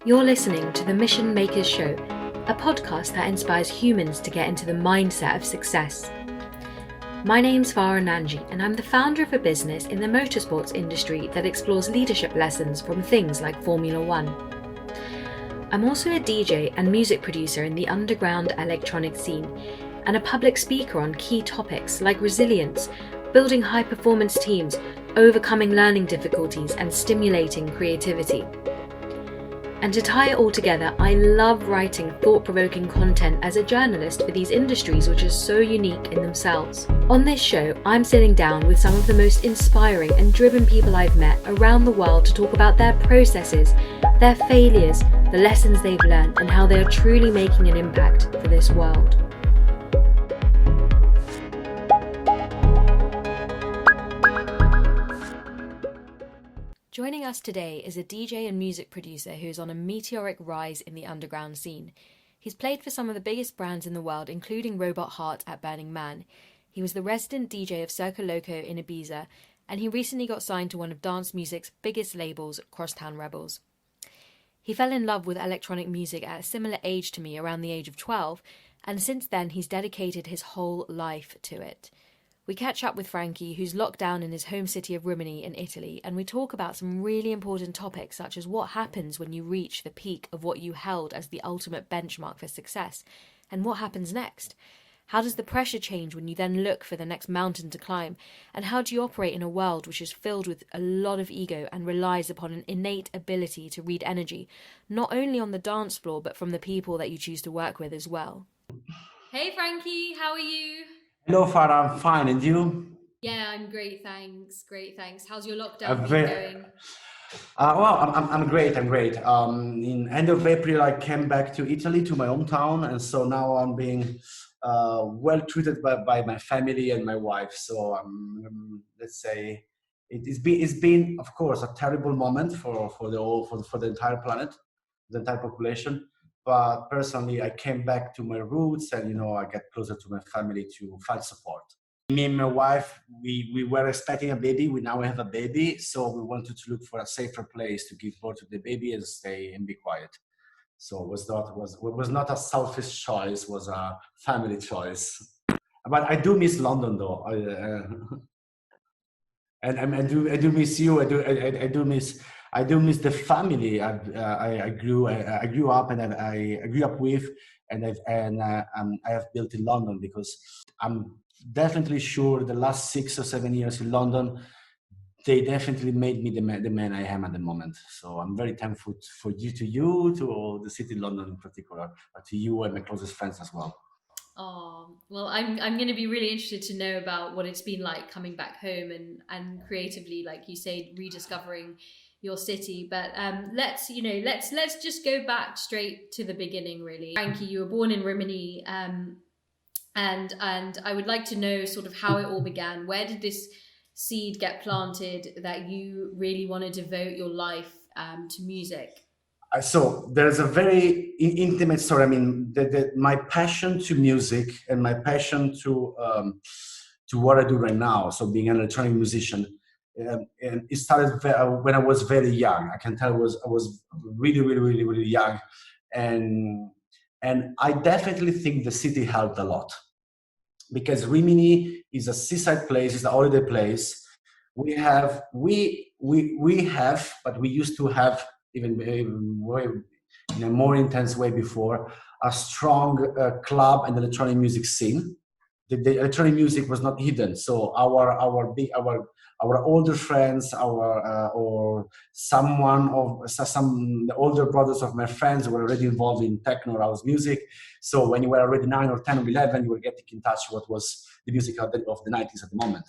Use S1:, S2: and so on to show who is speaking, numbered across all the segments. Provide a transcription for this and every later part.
S1: You're listening to the Mission Makers Show, a podcast that inspires humans to get into the mindset of success. My name's Farah, and I'm the founder of a business in the motorsports industry that explores leadership lessons from things like Formula One. I'm also a DJ and music producer in the underground electronic scene, and a public speaker on key topics like resilience, building high-performance teams, overcoming learning difficulties, and stimulating creativity. And to tie it all together, I love writing thought-provoking content as a journalist for these industries which are so unique in themselves. On this show, I'm sitting down with some of the most inspiring and driven people I've met around the world to talk about their processes, their failures, the lessons they've learned, and how they are truly making an impact for this world. Joining us today is a DJ and music producer who's on a meteoric rise in the underground scene. He's played for some of the biggest brands in the world, including Robot Heart at Burning Man. He was the resident DJ of Circo Loco in Ibiza, and he recently got signed to one of dance music's biggest labels, Crosstown Rebels. He fell in love with electronic music at a similar age to me, around the age of 12, and since then he's dedicated his whole life to it. We catch up with Frankie, who's locked down in his home city of Rimini in Italy, and we talk about some really important topics such as what happens when you reach the peak of what you held as the ultimate benchmark for success, and what happens next. How does the pressure change when you then look for the next mountain to climb, and how do you operate in a world which is filled with a lot of ego and relies upon an innate ability to read energy, not only on the dance floor but from the people that you choose to work with as well. Hey Frankie, how are you?
S2: Hello, Farah. I'm fine, and you?
S1: Yeah, I'm great, thanks. Great, thanks. How's your lockdown been going?
S2: I'm great. I'm great. In end of April, I came back to Italy, to my hometown, and so now I'm being well treated by my family and my wife. So let's say it's been, of course, a terrible moment for the entire planet, the entire population. But personally, I came back to my roots, and I get closer to my family to find support. Me and my wife, we were expecting a baby. We now have a baby, so we wanted to look for a safer place to give birth to the baby and stay and be quiet. So it was not a selfish choice; was a family choice. But I do miss London, though. I do miss you. I do miss the family I grew up and I grew up with, and I have built in London, because I'm definitely sure the last 6 or 7 years in London, they definitely made me the man I am at the moment. So I'm very thankful for you, to the city of London in particular, to you and my closest friends as well.
S1: Oh, well, I'm going to be really interested to know about what it's been like coming back home and creatively, like you say, rediscovering your city. But let's just go back straight to the beginning, really. Frankie, you were born in Rimini, and I would like to know sort of how it all began. Where did this seed get planted that you really want to devote your life to music?
S2: So there's a very intimate story. I mean, my passion to music and my passion to what I do right now, so being an electronic musician, and it started when I was very young. I can tell I was really, really, really, really young, and I definitely think the city helped a lot, because Rimini is a seaside place, it's a holiday place. We have, but we used to have, even way, in a more intense way before, a strong club and electronic music scene. The electronic music was not hidden, so our older friends, or someone of some the older brothers of my friends were already involved in techno or house music. So when you were already 9 or 10 or 11, you were getting in touch with what was the music of the 90s at the moment.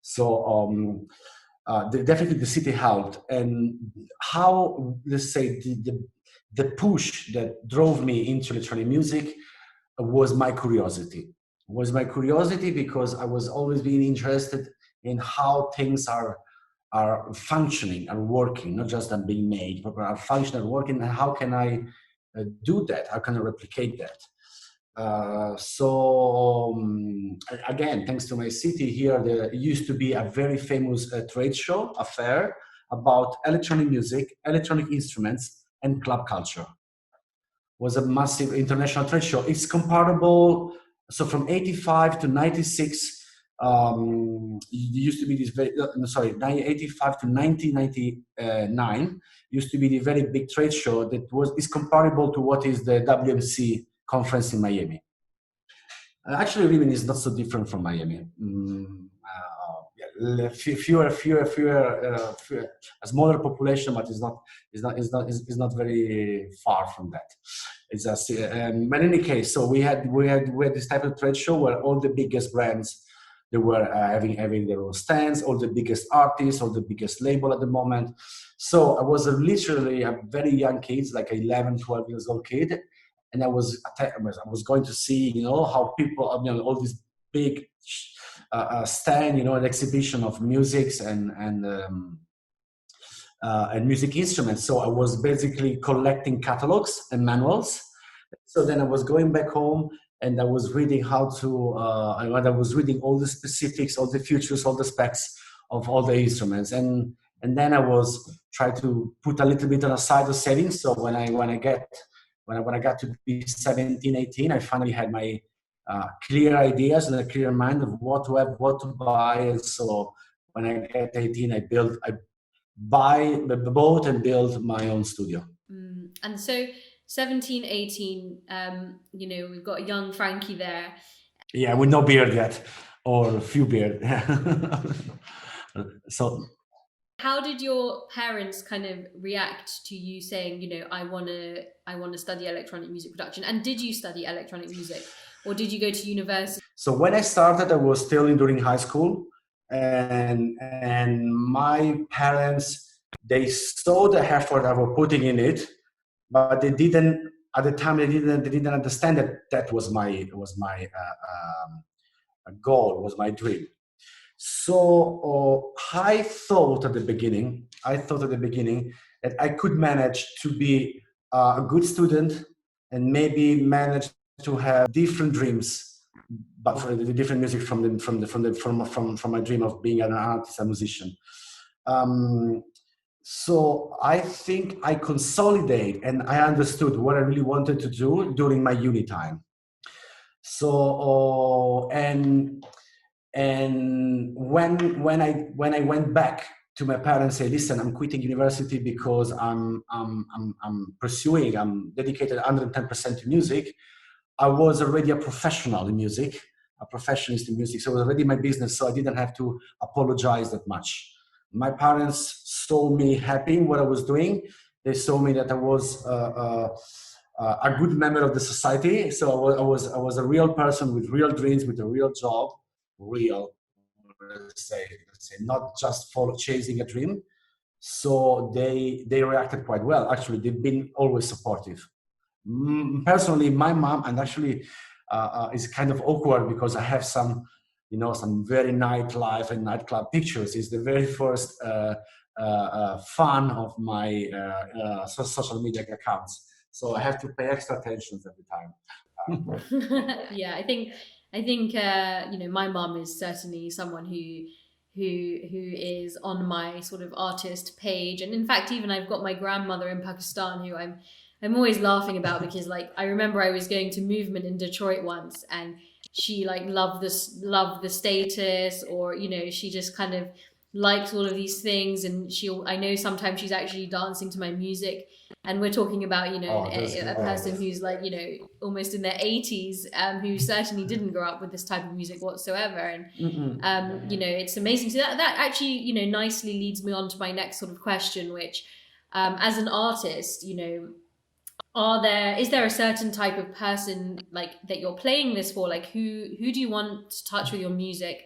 S2: So definitely the city helped. And how, let's say, the push that drove me into electronic music was my curiosity. Because I was always being interested in how things are functioning, are working, not just them being made, but are functioning, are working, and how can I do that? How can I replicate that? Again, thanks to my city here, there used to be a very famous trade show, a fair, about electronic music, electronic instruments, and club culture. Was a massive international trade show. It's comparable. So from 85 to 96, it used to be this very, 85 to 1999 used to be the very big trade show that is comparable to what is the WMC conference in Miami. Actually, Rimini is not so different from Miami. Fewer, a smaller population, but is not very far from that. It's just, but in any case, so we had this type of trade show where all the biggest brands, they were having their own stands, all the biggest artists, all the biggest label at the moment. So I was literally a very young kid, like 11, 12 years old kid. And I was going to see, how people, all these big stand, an exhibition of musics and music instruments. So I was basically collecting catalogs and manuals. So then I was going back home and I was reading I was reading all the specifics, all the features, all the specs of all the instruments. And then I was trying to put a little bit on a side of settings. So when I got to be 17, 18, I finally had my clear ideas and a clear mind of what to have, what to buy. And so when I get 18, I buy the boat and build my own studio.
S1: And so 17, 18, we've got a young Frankie there.
S2: Yeah, with no beard yet, or a few beard. So
S1: how did your parents kind of react to you saying, I want to study electronic music production? And did you study electronic music, or did you go to university?
S2: So when I started, I was still during high school, and my parents, they saw the effort I was putting in it, but they didn't at the time. They didn't understand that was my goal, was my dream. So I thought at the beginning that I could manage to be a good student and maybe manage to have different dreams, but for the different music from my dream of being an artist, a musician. So I think I consolidate and I understood what I really wanted to do during my uni time. So and when I went back to my parents, say, listen, I'm quitting university because I'm dedicated 110% to music. I was already a professional in music, a professionist in music. So it was already my business. So I didn't have to apologize that much. My parents saw me happy in what I was doing. They saw me that I was a good member of the society. So I was a real person with real dreams, with a real job. Let's say, not just chasing a dream. So they reacted quite well. Actually, they've been always supportive. Personally, my mom, and actually it's kind of awkward because I have some very nightlife and nightclub pictures. It's the very first fun of my social media accounts. So I have to pay extra attention every time.
S1: Yeah, I think my mom is certainly someone who is on my sort of artist page, and in fact, even I've got my grandmother in Pakistan who I'm always laughing about because I remember I was going to Movement in Detroit once, and she loved the status, or she just kind of liked all of these things, and I know sometimes she's actually dancing to my music. And we're talking about, a person who's almost in their 80s, who certainly didn't grow up with this type of music whatsoever. And, it's amazing. So that actually, nicely leads me on to my next sort of question, which, as an artist, is there a certain type of person that you're playing this for? Who do you want to touch with your music?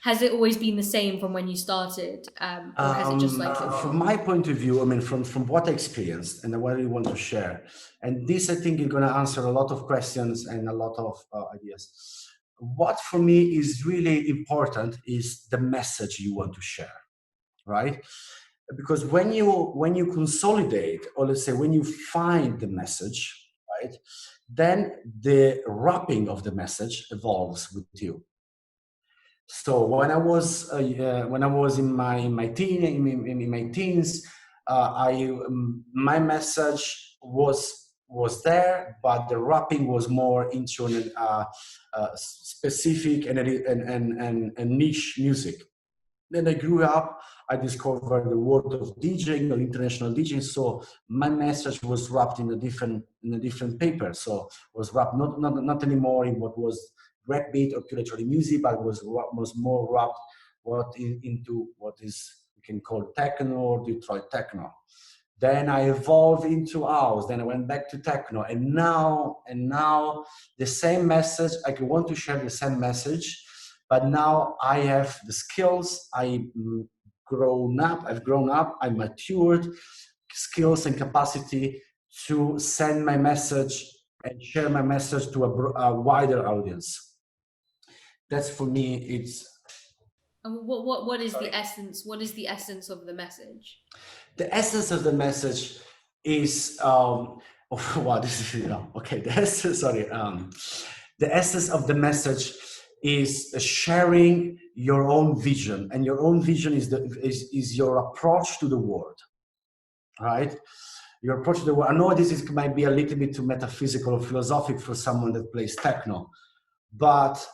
S1: Has it always been the same from when you started, or has it just
S2: from my point of view, from what I experienced and what I want to share, and this I think is going to answer a lot of questions and a lot of ideas. What for me is really important is the message you want to share, right? Because when you consolidate, or let's say when you find the message, right, then the wrapping of the message evolves with you. So when I was in my teens, My message was there, but the rapping was more into an specific and niche music. Then I grew up, I discovered the world of DJing or international DJing. So my message was wrapped in a different paper. So was wrapped not anymore in what was breakbeat or electronic music, but was more wrapped into what is we can call techno or Detroit techno. Then I evolved into house. Then I went back to techno, and now the same message. I want to share the same message, but now I have the skills. I've grown up. I matured, skills and capacity to send my message and share my message to a wider audience. That's for me. It's
S1: what is the essence? What is the essence of the message?
S2: the essence of the message is this is okay. The essence, the essence of the message is sharing your own vision, and your own vision is your approach to the world, right? Your approach to the world. I know might be a little bit too metaphysical or philosophic for someone that plays techno, but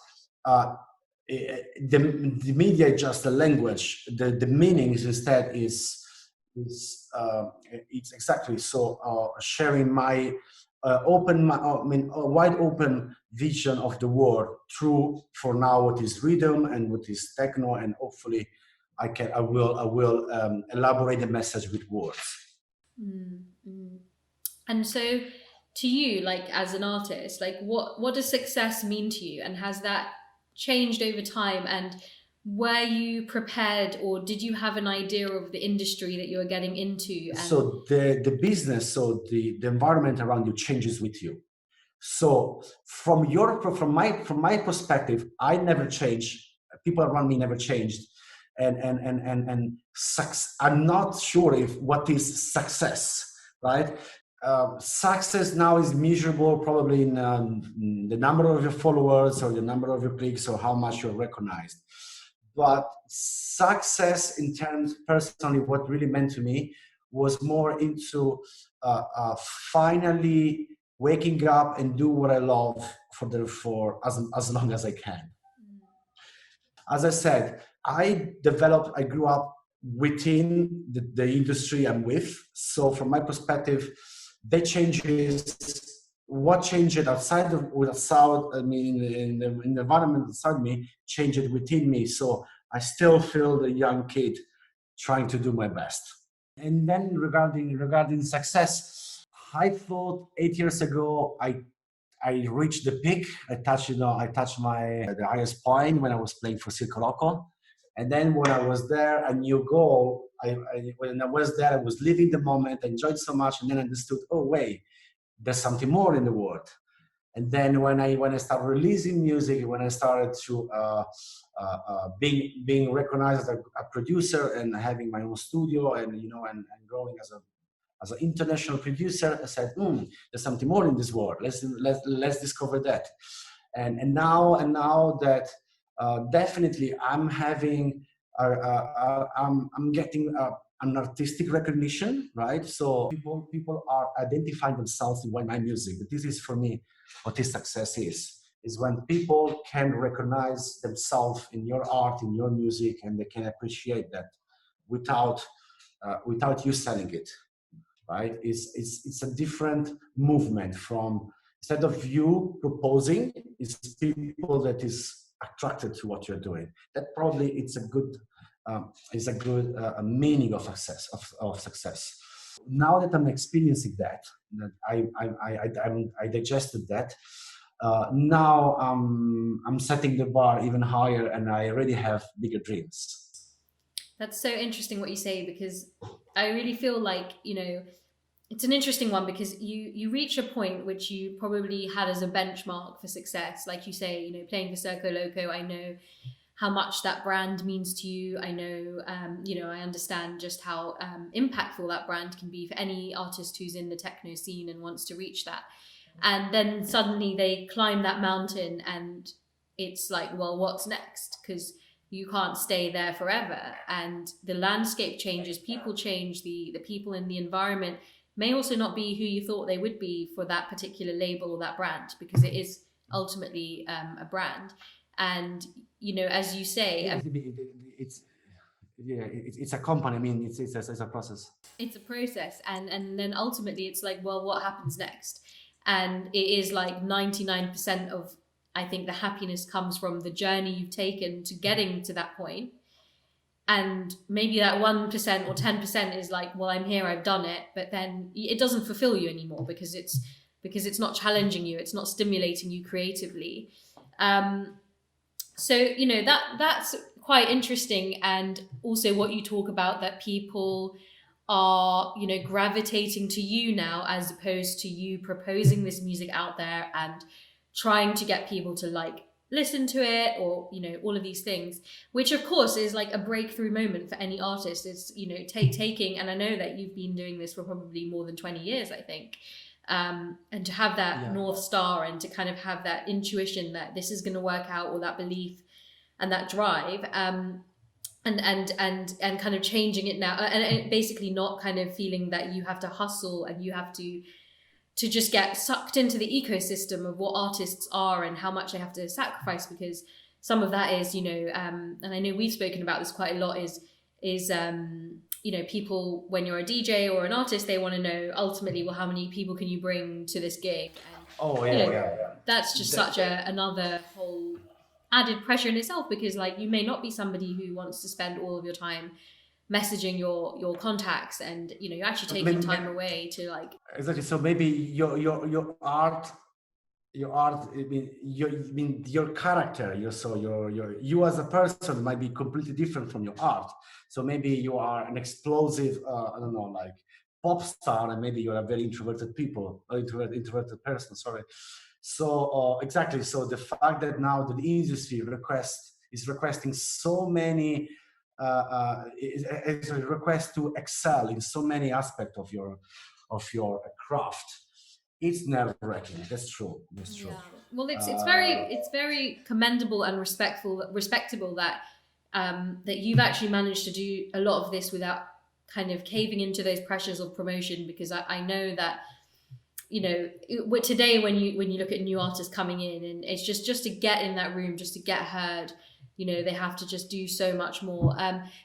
S2: the media is just a language. The meanings instead is it's exactly so. Sharing my wide open vision of the world through, for now, what is rhythm and what is techno, and hopefully I will elaborate the message with words.
S1: Mm-hmm. And so, to you, like as an artist, like what does success mean to you, and has that changed over time? And were you prepared, or did you have an idea of the industry that you were getting into?
S2: So the business, so the environment around you changes with you. So from my perspective, I never changed. People around me never changed, and I'm not sure if what is success, right? Success now is measurable probably in the number of your followers or the number of your clicks or how much you're recognized. But success in terms, personally, what really meant to me was more into finally waking up and do what I love for as long as I can. As I said, I grew up within the industry I'm with. So from my perspective, what changed outside I mean, in the environment outside me, changed within me. So I still feel the young kid trying to do my best. And then regarding success, I thought 8 years ago I reached the peak. I touched the highest point when I was playing for Circo Loco. And then when I was there, a new goal. When I was there, I was living the moment. I enjoyed so much, and then I understood. Oh wait, there's something more in the world. And then when I started releasing music, when I started to being recognized as a producer and having my own studio, and and growing as an international producer, I said, there's something more in this world. Let's discover that. And now that definitely I'm having I'm getting an artistic recognition, right? So people are identifying themselves in my music. But this is for me what this success is when people can recognize themselves in your art, in your music, and they can appreciate that without you selling it, right? It's a different movement from, instead of you proposing, it's people that is attracted to what you're doing. That probably it's a good meaning of success. Now that I'm experiencing that I digested that. Now I'm setting the bar even higher, and I already have bigger dreams.
S1: That's so interesting what you say, because I really feel like, it's an interesting one, because you reach a point which you probably had as a benchmark for success. Like you say, playing for Circo Loco, I know how much that brand means to you. I know, I understand just how impactful that brand can be for any artist who's in the techno scene and wants to reach that. And then suddenly they climb that mountain, and it's like, well, what's next? Because you can't stay there forever, and the landscape changes, people change, the people in the environment may also not be who you thought they would be for that particular label or that brand, because it is ultimately a brand. And as you say,
S2: it's a company. I mean, it's a process.
S1: It's a process, and then ultimately it's like, well, what happens next? And it is like 99% of, I think, the happiness comes from the journey you've taken to getting to that point. And maybe that 1% or 10% is like, well, I'm here, I've done it, but then it doesn't fulfill you anymore, because it's not challenging you, it's not stimulating you creatively. So that's quite interesting. And also what you talk about, that people are gravitating to you now, as opposed to you proposing this music out there and trying to get people to like listen to it, or all of these things, which of course is like a breakthrough moment for any artist. It's taking, and I know that you've been doing this for probably more than 20 years, I think, and to have that North Star, and to kind of have that intuition that this is going to work out, or that belief and that drive, and kind of changing it now, and basically not kind of feeling that you have to hustle and you have to just get sucked into the ecosystem of what artists are and how much they have to sacrifice, because some of that is, and I know we've spoken about this quite a lot, is people, when you're a DJ or an artist, they want to know ultimately, well, how many people can you bring to this gig? And, that's just such another whole added pressure in itself, because like you may not be somebody who wants to spend all of your time messaging your contacts, and you're actually taking time away to like.
S2: Exactly. So maybe your art, I mean your character, you as a person might be completely different from your art. So maybe you are an explosive, I don't know, like pop star, and maybe you're a very introverted person. Sorry. So exactly. So the fact that now the industry is requesting so many, is a request to excel in so many aspects of your craft. It's nerve-wracking. That's true.
S1: Yeah. Well, it's very commendable and respectable that that you've actually managed to do a lot of this without kind of caving into those pressures of promotion, because I know that today when you look at new artists coming in, and it's just to get in that room, just to get heard, they have to just do so much more.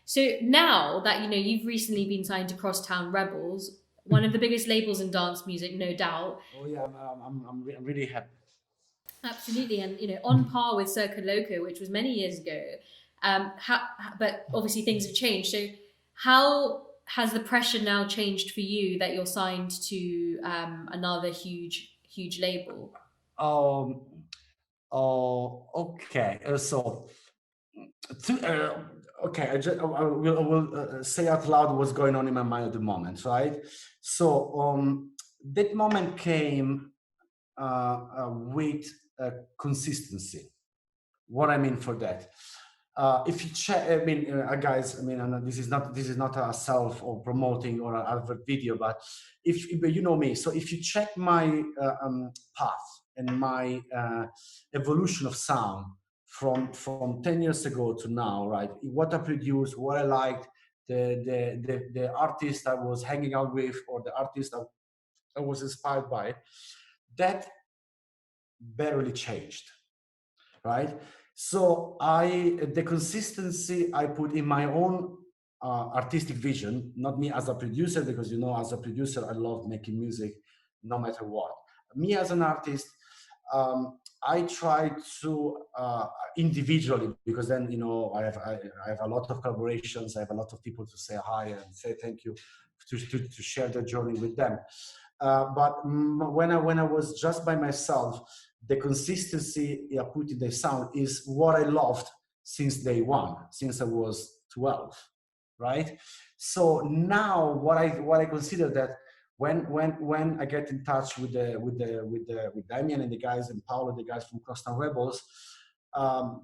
S1: So now that you've recently been signed to Crosstown Rebels, one of the biggest labels in dance music, no doubt.
S2: Oh yeah, I'm really happy.
S1: Absolutely, and on par with Circo Loco, which was many years ago. But obviously things have changed. So how has the pressure now changed for you that you're signed to another huge label?
S2: Okay. Okay. I will say out loud what's going on in my mind at the moment, right? So that moment came with consistency. What I mean for that, if you check, I mean, guys, I mean, this is not a self or promoting or an advert video, but if you know me, so if you check my path and my evolution of sound from 10 years ago to now, right? What I produced, what I liked, the artist I was hanging out with, or the artist I was inspired by, that barely changed, right? So the consistency I put in my own artistic vision, not me as a producer, because as a producer I love making music no matter what. Me as an artist, I try to individually, because then I have a lot of collaborations, I have a lot of people to say hi and say thank you, to share the journey with them. But when I was just by myself, the consistency I put in the sound is what I loved since day one, since I was 12, right? So now what I consider that when I get in touch with Damien and the guys, and Paolo, the guys from Crosstown Rebels,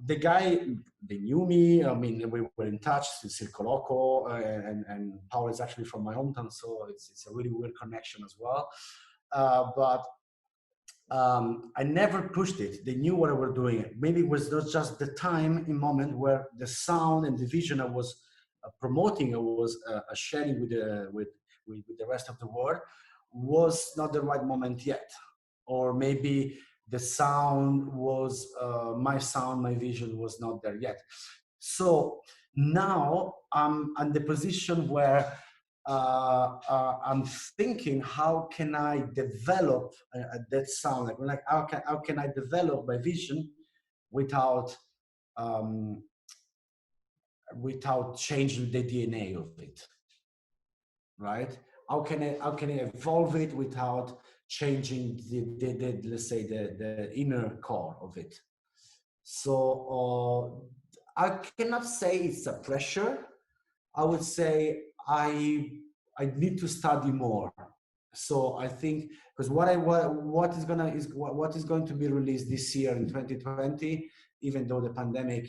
S2: they knew me. I mean, we were in touch with Circo Loco, and Paolo is actually from my hometown, so it's a really weird connection as well. But I never pushed it. They knew what I was doing. Maybe it was not just the time in moment where the sound and the vision I was promoting, I was sharing with the rest of the world, was not the right moment yet. Or maybe the sound was my sound, my vision was not there yet. So now I'm in the position where I'm thinking, how can I develop that sound? Like how can I develop my vision without um, without changing the DNA of it, right? How can I evolve it without changing the let's say the inner core of it? So I cannot say it's a pressure. I would say I need to study more. So I think because what is going to be released this year in 2020, even though the pandemic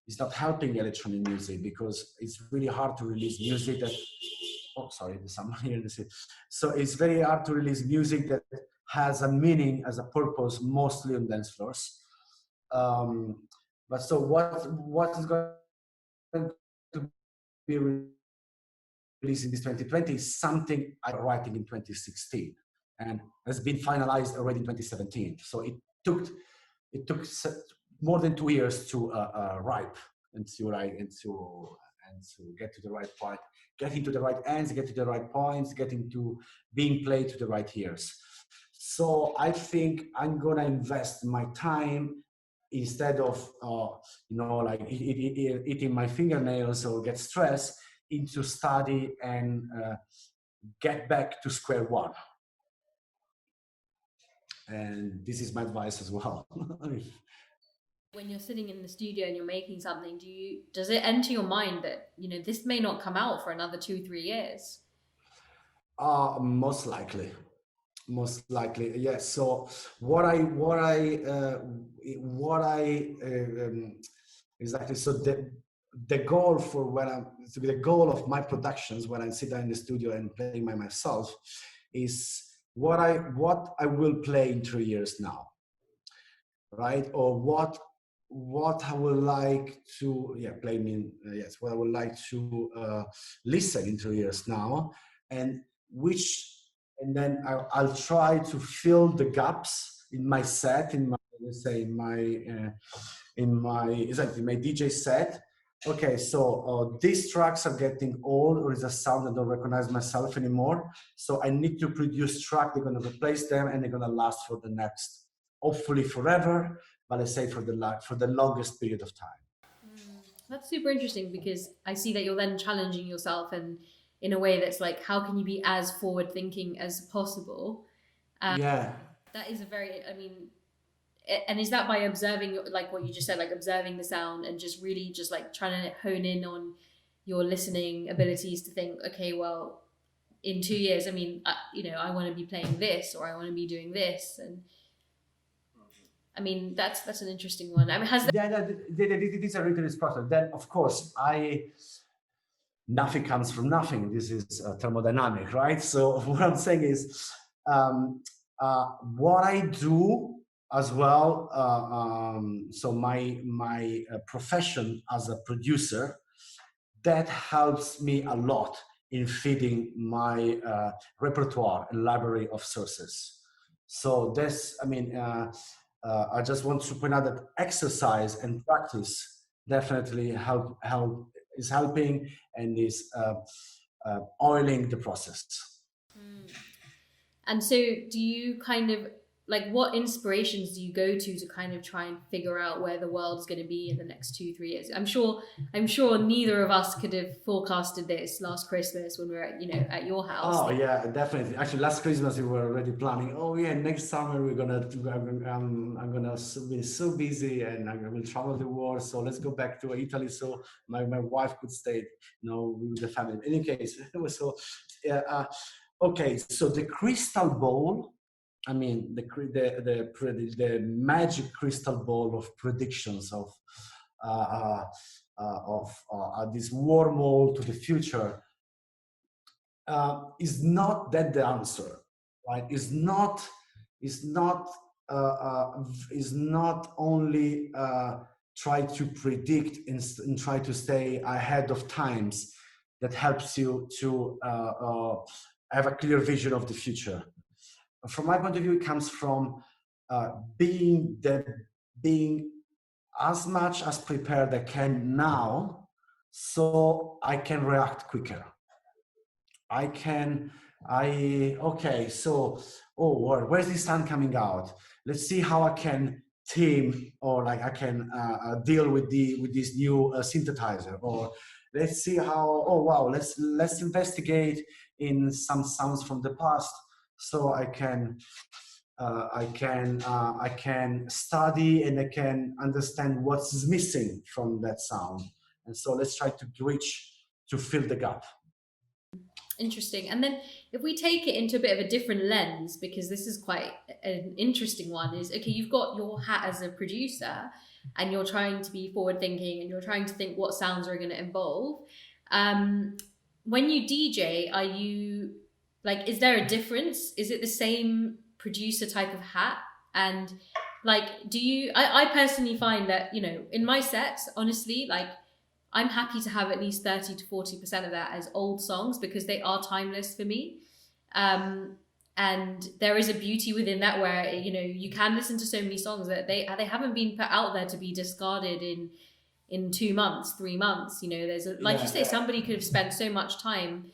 S2: is not helping electronic music, because it's really hard to release music that. Oh, sorry, there's someone here in the city. So it's very hard to release music that has a meaning, as a purpose, mostly on dance floors. But so what is going to be released in this 2020 is something I was writing in 2016 and has been finalized already in 2017. So it took more than 2 years to ripe and to get to the right point, get into the right ends, get to the right points, get into being played to the right ears. So I think I'm gonna invest my time instead of like eating my fingernails or get stressed, into study and get back to square one. And this is my advice as well.
S1: When you're sitting in the studio and you're making something, does it enter your mind that this may not come out for another 2-3 years?
S2: Most likely, yes. So what I exactly. So the goal for the goal of my productions when I sit down in the studio and play by myself is what I will play in 3 years now, right? Or what I would like to play in yes, what I would like to listen in 3 years now, and then I'll try to fill the gaps in my set, in my, let's say, in my DJ set. Okay, so these tracks are getting old, or is a sound I don't recognize myself anymore. So I need to produce tracks. They're going to replace them, and they're going to last for the next, hopefully forever, but I say for the longest period of time.
S1: That's super interesting, because I see that you're then challenging yourself, and in a way that's like, how can you be as forward thinking as possible?
S2: Yeah.
S1: That is and is that by observing, like what you just said, like observing the sound and just really just like trying to hone in on your listening abilities to think, okay, well, in 2 years, I want to be playing this, or I want to be doing this. And that's an interesting one. Has that...
S2: This is a rigorous process. Then, of course, nothing comes from nothing. This is thermodynamic, right? So what I'm saying is, what I do as well. So my profession as a producer, that helps me a lot in feeding my repertoire and library of sources. So this, I just want to point out that exercise and practice definitely is helping and is oiling the process.
S1: And so do you kind of, like, what inspirations do you go to kind of try and figure out where the world is going to be in the next 2-3 years? I'm sure neither of us could have forecasted this last Christmas when we were at your house.
S2: Oh yeah, definitely. Actually, last Christmas we were already planning. Oh yeah, next summer I'm gonna be so busy and I will travel the world. So let's go back to Italy so my wife could stay, with the family. In any case, so okay. So the crystal ball. The magic crystal ball of predictions of this wormhole to the future is not that the answer, right? Is not is not only try to predict and try to stay ahead of times that helps you to have a clear vision of the future. From my point of view, it comes from being as much as prepared I can now, so I can react quicker. Okay, so, where's the sun coming out? Let's see how I can theme, or like I can deal with this new synthesizer, or let's see how, oh wow, let's investigate in some sounds from the past, so I can study and I can understand what's missing from that sound, and so let's try to fill the gap.
S1: Interesting. And then if we take it into a bit of a different lens, because this is quite an interesting one, is okay, you've got your hat as a producer and you're trying to be forward thinking and you're trying to think what sounds are going to evolve. When you DJ, are you like, is there a difference? Is it the same producer type of hat? And like, I personally find that, you know, in my sets, honestly, like, I'm happy to have at least 30 to 40% of that as old songs because they are timeless for me. And there is a beauty within that where, you know, you can listen to so many songs that they haven't been put out there to be discarded in 2 months, 3 months. You know, there's you say, somebody could have spent so much time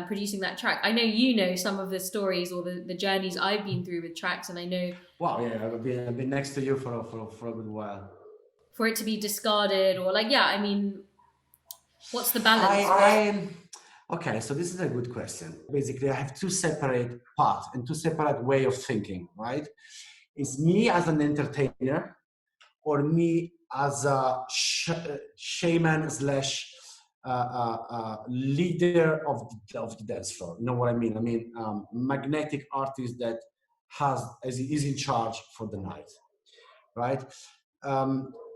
S1: producing that track. I know you know some of the stories or the journeys I've been through with tracks, and I know.
S2: Wow, yeah, I've been next to you for a good while.
S1: For it to be discarded, or like, yeah, I mean, what's the balance?
S2: Okay, so this is a good question. Basically, I have two separate paths and two separate way of thinking, right? It's me as an entertainer, or me as a shaman slash leader of the dance floor. You know what I mean? I mean, magnetic artist that is in charge for the night, right?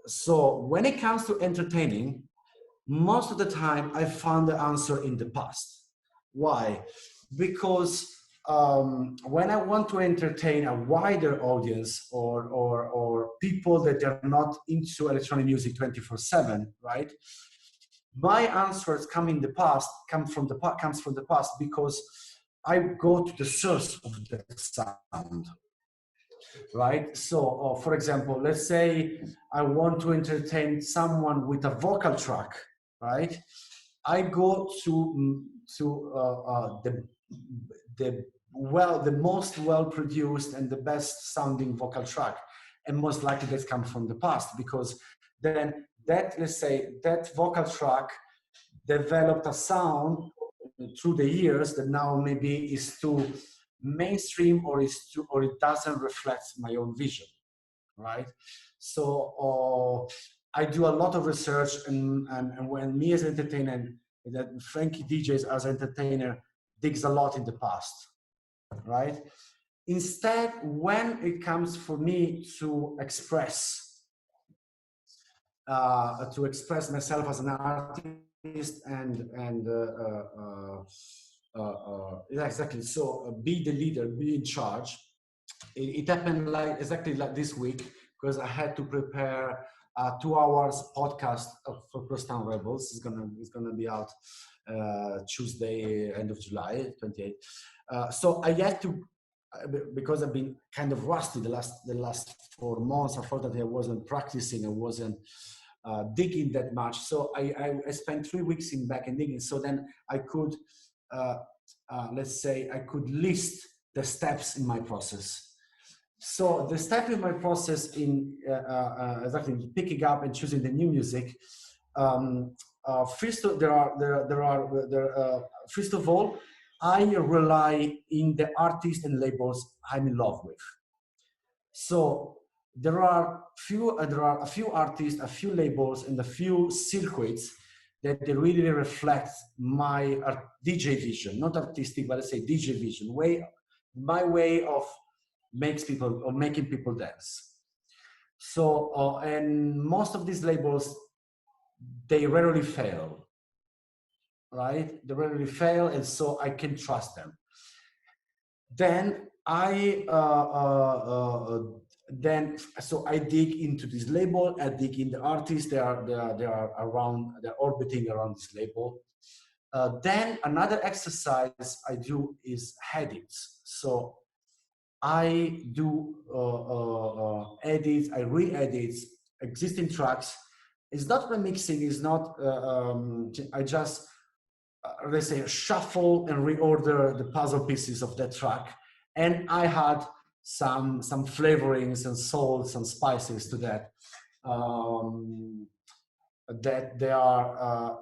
S2: So when it comes to entertaining, most of the time I found the answer in the past. Why? Because when I want to entertain a wider audience, or people that are not into electronic music 24/7, right? My answers come from the past, because I go to the source of the sound. Right? So, for example, let's say I want to entertain someone with a vocal track, right? I go to the most well produced and the best sounding vocal track, and most likely that's come from the past, because then let's say that vocal track developed a sound through the years that now maybe is too mainstream, or it doesn't reflect my own vision, right? So I do a lot of research, and when me as an entertainer, and that Frankie DJs as an entertainer digs a lot in the past, right? Instead, when it comes for me to express myself as an artist, yeah, exactly. So be the leader, be in charge. It happened exactly like this week, because I had to prepare a 2 hours podcast for Crosstown Rebels. It's gonna be out Tuesday, end of July, 28th. So I had to, because I've been kind of rusty the last 4 months. I thought that I wasn't practicing, I wasn't digging that much. So I spent 3 weeks in back and digging. So then I could, let's say, I could list the steps in my process. So the step in my process in exactly picking up and choosing the new music. First of all, I rely in the artists and labels I'm in love with. So there are a few artists, a few labels, and a few circuits that they really reflect my DJ vision, not artistic, but let's say DJ vision, my way of making people dance. So and most of these labels, they rarely fail, right? They rarely fail, and so I can trust them. Then I then so I dig into this label. I dig in the artists. They are around. They're orbiting around this label. Then another exercise I do is edits. So I do edits. I re-edit existing tracks. It's not remixing. It's not. I just let's say shuffle and reorder the puzzle pieces of that track, and I had some flavorings and salts and spices to that, that they are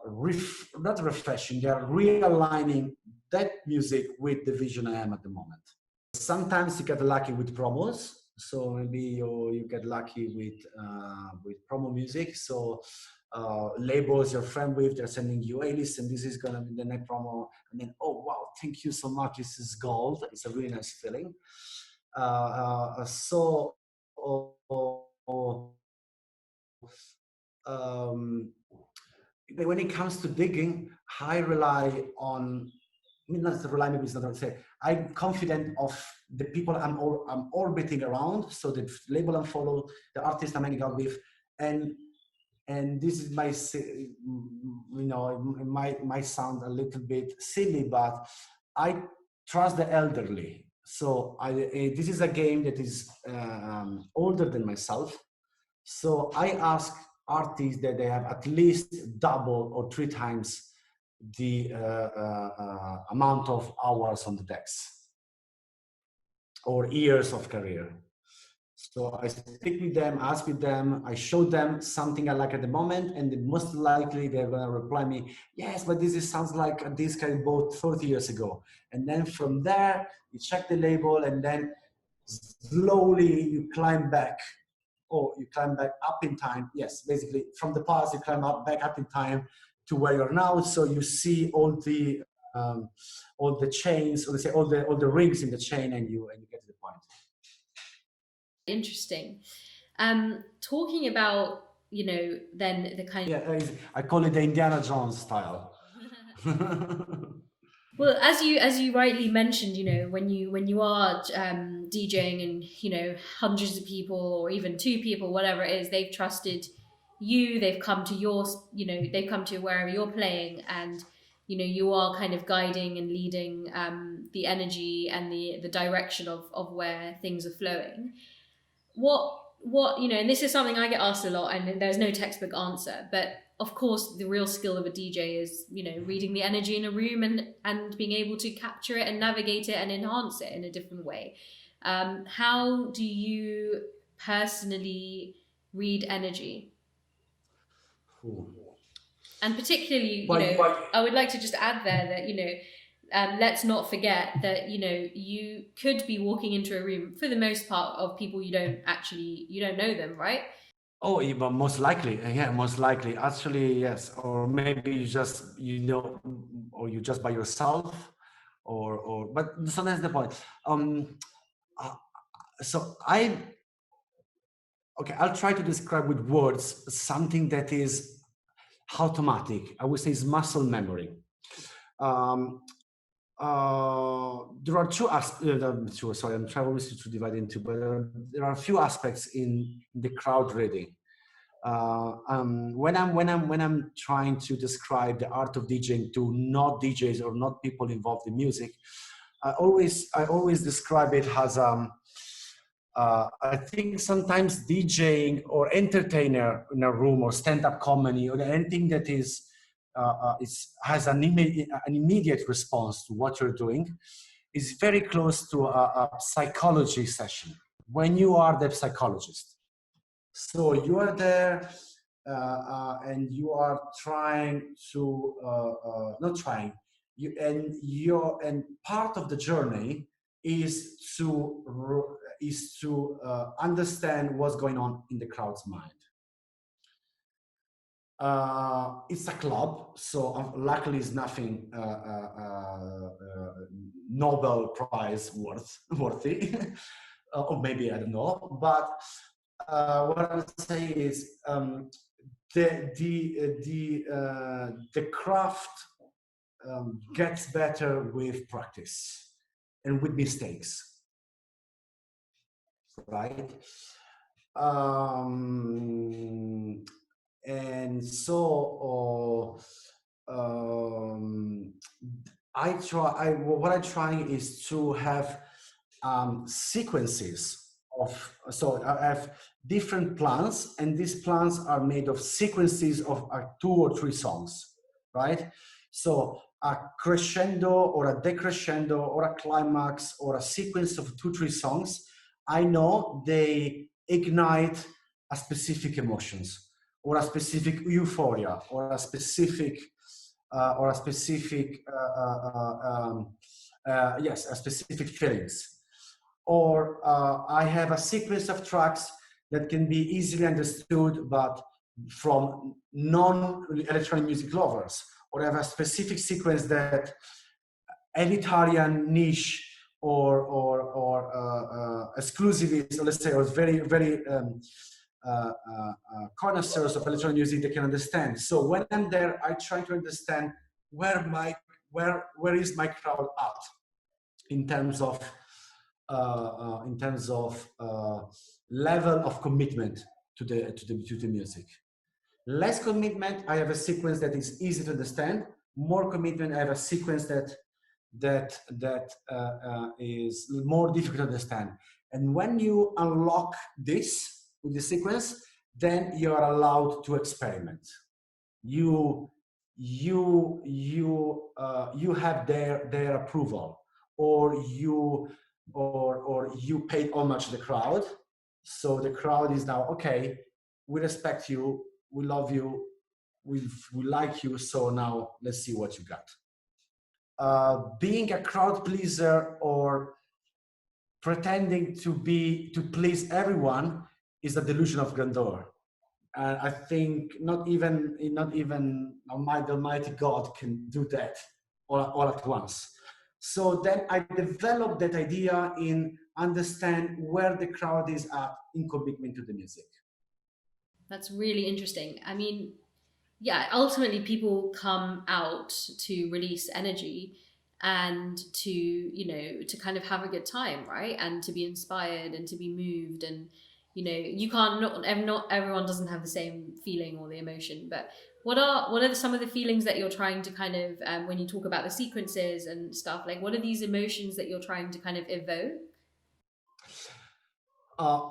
S2: not refreshing, they are realigning that music with the vision I am at the moment. Sometimes you get lucky with promos, so maybe you get lucky with promo music. So labels you're friend with, they're sending you, hey, listen, this is gonna be the next promo, and then, oh wow, thank you so much, this is gold. It's a really nice feeling. So um, when it comes to digging, I rely on, I mean, not rely, maybe it's not what I say. I'm confident of the people I'm orbiting around, so the label I follow, the artist I'm hanging out with, and this is my, you know, it might sound a little bit silly, but I trust the elderly. So this is a game that is older than myself. So I ask artists that they have at least double or three times the amount of hours on the decks or years of career. So I speak with them, ask with them, I show them something I like at the moment, and most likely they're going to reply me, yes, but this sounds like a disc I bought 30 years ago. And then from there, you check the label, and then slowly you climb back, or you climb back up in time. Yes, basically from the past, you climb back up in time to where you're now. So you see all the chains, or let's say all the rings in the chain, and you get to the point.
S1: Interesting. Talking about, then the kind of,
S2: Yeah, I call it the Indiana Jones style.
S1: well, as you rightly mentioned, when you are DJing and hundreds of people or even two people, whatever it is, they've trusted you. They've come to they've come to wherever you're playing, and you are kind of guiding and leading the energy and the direction of where things are flowing. What and this is something I get asked a lot, and there's no textbook answer, but of course the real skill of a DJ is reading the energy in a room and being able to capture it and navigate it and enhance it in a different way. How do you personally read energy?
S2: Ooh.
S1: And particularly,
S2: But
S1: I would like to just add there that let's not forget that you could be walking into a room for the most part of people you don't know them, right?
S2: oh, yeah, but most likely, yeah, most likely. Actually, yes. Or maybe you just, or you just by yourself, but so that's the point. Uh, so okay, I'll try to describe with words something that is automatic. I would say is muscle memory. Um, there are sorry, I'm trying always to divide into, but there are a few aspects in the crowd reading. When I'm trying to describe the art of DJing to not DJs or not people involved in music, I always describe it as I think sometimes DJing or entertainer in a room or stand-up comedy or anything that has an immediate response to what you're doing is very close to a psychology session when you are the psychologist. So you are there and you are trying to not trying you and part of the journey is to understand what's going on in the crowd's mind. It's a club, so luckily it's nothing Nobel Prize worthy, or maybe I don't know. But what I would say is the craft gets better with practice and with mistakes. right? And so what I'm trying is to have sequences of, so I have different plans, and these plans are made of sequences of 2 or 3 songs, right? So a crescendo or a decrescendo or a climax or a sequence of 2, 3 songs, I know they ignite a specific emotions or a specific euphoria or a specific yes, a specific feelings. Or I have a sequence of tracks that can be easily understood, but from non-electronic music lovers, or I have a specific sequence that elitarian niche or exclusivist, or let's say, or very connoisseurs of electronic music, they can understand. So when I'm there, I try to understand where is my crowd at in terms of level of commitment to the music. Less commitment, I have a sequence that is easy to understand. More commitment, I have a sequence that is more difficult to understand. And when you unlock this with the sequence, then you are allowed to experiment. You have their approval, or you paid homage to the crowd. So the crowd is now, okay, we respect you, we love you, we like you, so now let's see what you got. Being a crowd pleaser or pretending to please everyone is a delusion of grandeur. And I think not even the Almighty God can do that all at once. So then I developed that idea in understand where the crowd is at in commitment to the music.
S1: That's really interesting. I mean, yeah, ultimately people come out to release energy and to, to kind of have a good time, right? And to be inspired and to be moved. And, you can't, not everyone doesn't have the same feeling or the emotion, but what are some of the feelings that you're trying to kind of, when you talk about the sequences and stuff, like what are these emotions that you're trying to kind of evoke?
S2: Uh,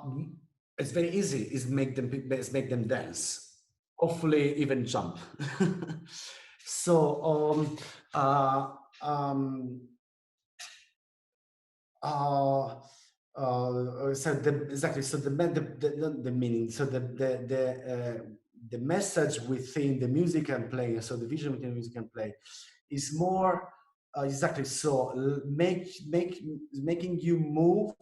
S2: it's very easy. Is make them dance. Hopefully, even jump. So exactly. So the meaning. So the message within the music I'm playing. So the vision within the music I'm playing is more exactly. So making you move